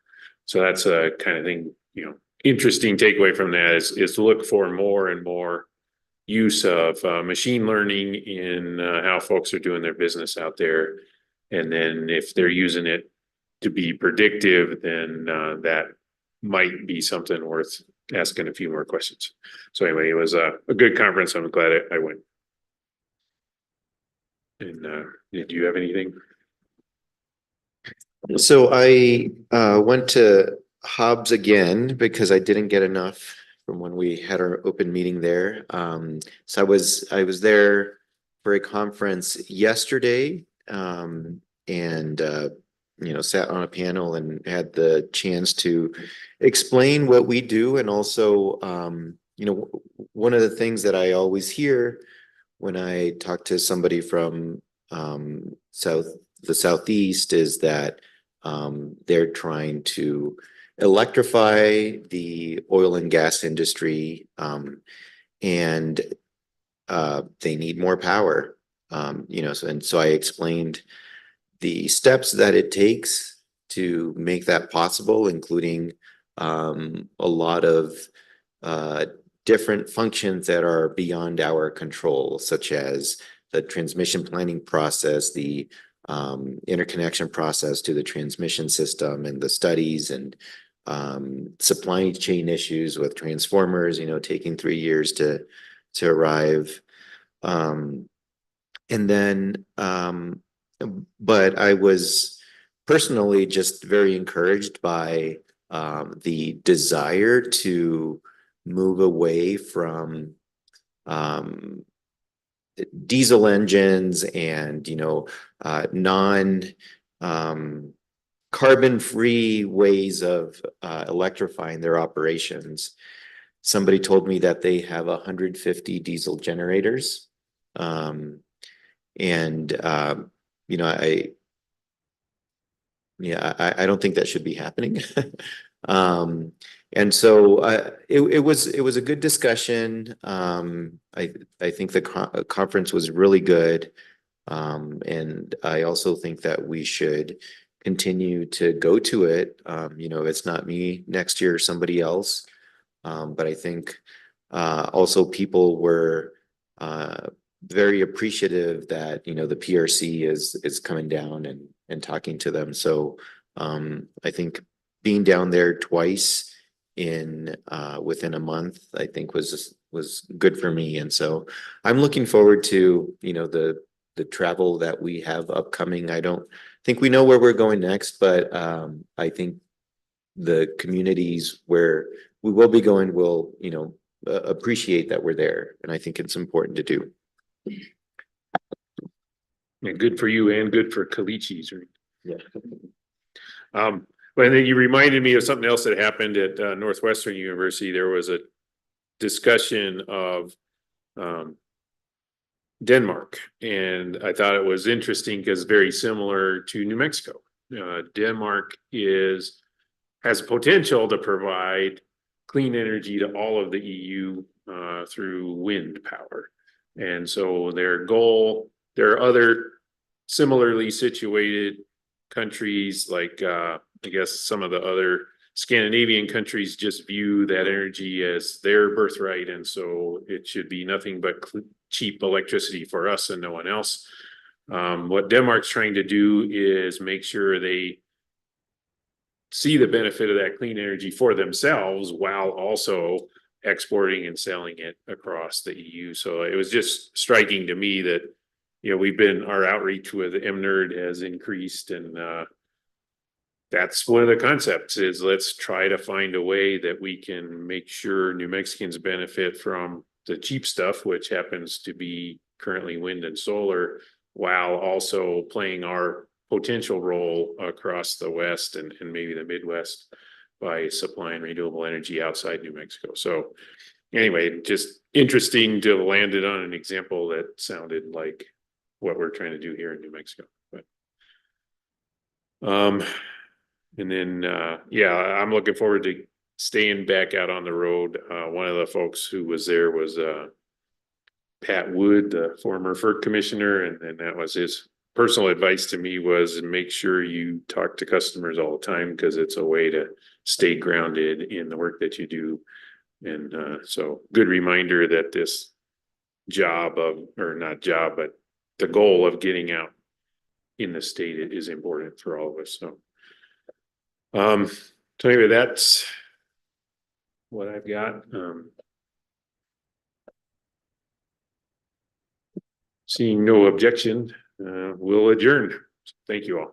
that's a kind of thing, interesting takeaway from that is to look for more and more use of machine learning in how folks are doing their business out there. And then if they're using it to be predictive, then that might be something worth asking a few more questions. So anyway, it was a good conference. I'm glad I went. And did you have anything? So I went to Hobbs again because I didn't get enough from when we had our open meeting there. So I was there for a conference yesterday, and sat on a panel and had the chance to explain what we do, and also one of the things that I always hear when I talk to somebody from the Southeast is that they're trying to electrify the oil and gas industry, and they need more power. So I explained the steps that it takes to make that possible, including a lot of different functions that are beyond our control, such as the transmission planning process, the interconnection process to the transmission system, and the studies and supply chain issues with transformers, taking 3 years to arrive. But I was personally just very encouraged by the desire to move away from diesel engines and non carbon-free ways of electrifying their operations. Somebody told me that they have 150 diesel generators. I don't think that should be happening. And so it was a good discussion. I think the conference was really good. And I also think that we should continue to go to it. It's not me next year, somebody else. But I think also people were very appreciative that the PRC is coming down and talking to them. So I think being down there twice in within a month, I think was good for me. And so I'm looking forward to the travel that we have upcoming. I don't think we know where we're going next, but I think the communities where we will be going will appreciate that we're there, and I think it's important to do. Yeah, good for you and good for Caliche, right? Yeah. But then you reminded me of something else that happened at Northwestern University. There was a discussion of Denmark, and I thought it was interesting because very similar to New Mexico. Denmark has potential to provide clean energy to all of the EU through wind power. And so their goal, there are other similarly situated countries like I guess some of the other Scandinavian countries just view that energy as their birthright, and so it should be nothing but cheap electricity for us and no one else. What Denmark's trying to do is make sure they see the benefit of that clean energy for themselves while also exporting and selling it across the EU. So it was just striking to me that our outreach with MNERD has increased, and that's one of the concepts is let's try to find a way that we can make sure New Mexicans benefit from the cheap stuff, which happens to be currently wind and solar, while also playing our potential role across the West and maybe the Midwest by supplying renewable energy outside New Mexico. So anyway, just interesting to have landed on an example that sounded like what we're trying to do here in New Mexico. But and then I'm looking forward to staying back out on the road. One of the folks who was there was Pat Wood, the former FERC commissioner, and that was his personal advice to me was make sure you talk to customers all the time, because it's a way to stay grounded in the work that you do. And so good reminder that this but the goal of getting out in the state is important for all of us. So anyway, that's what I've got. Seeing no objection, we'll adjourn. Thank you all.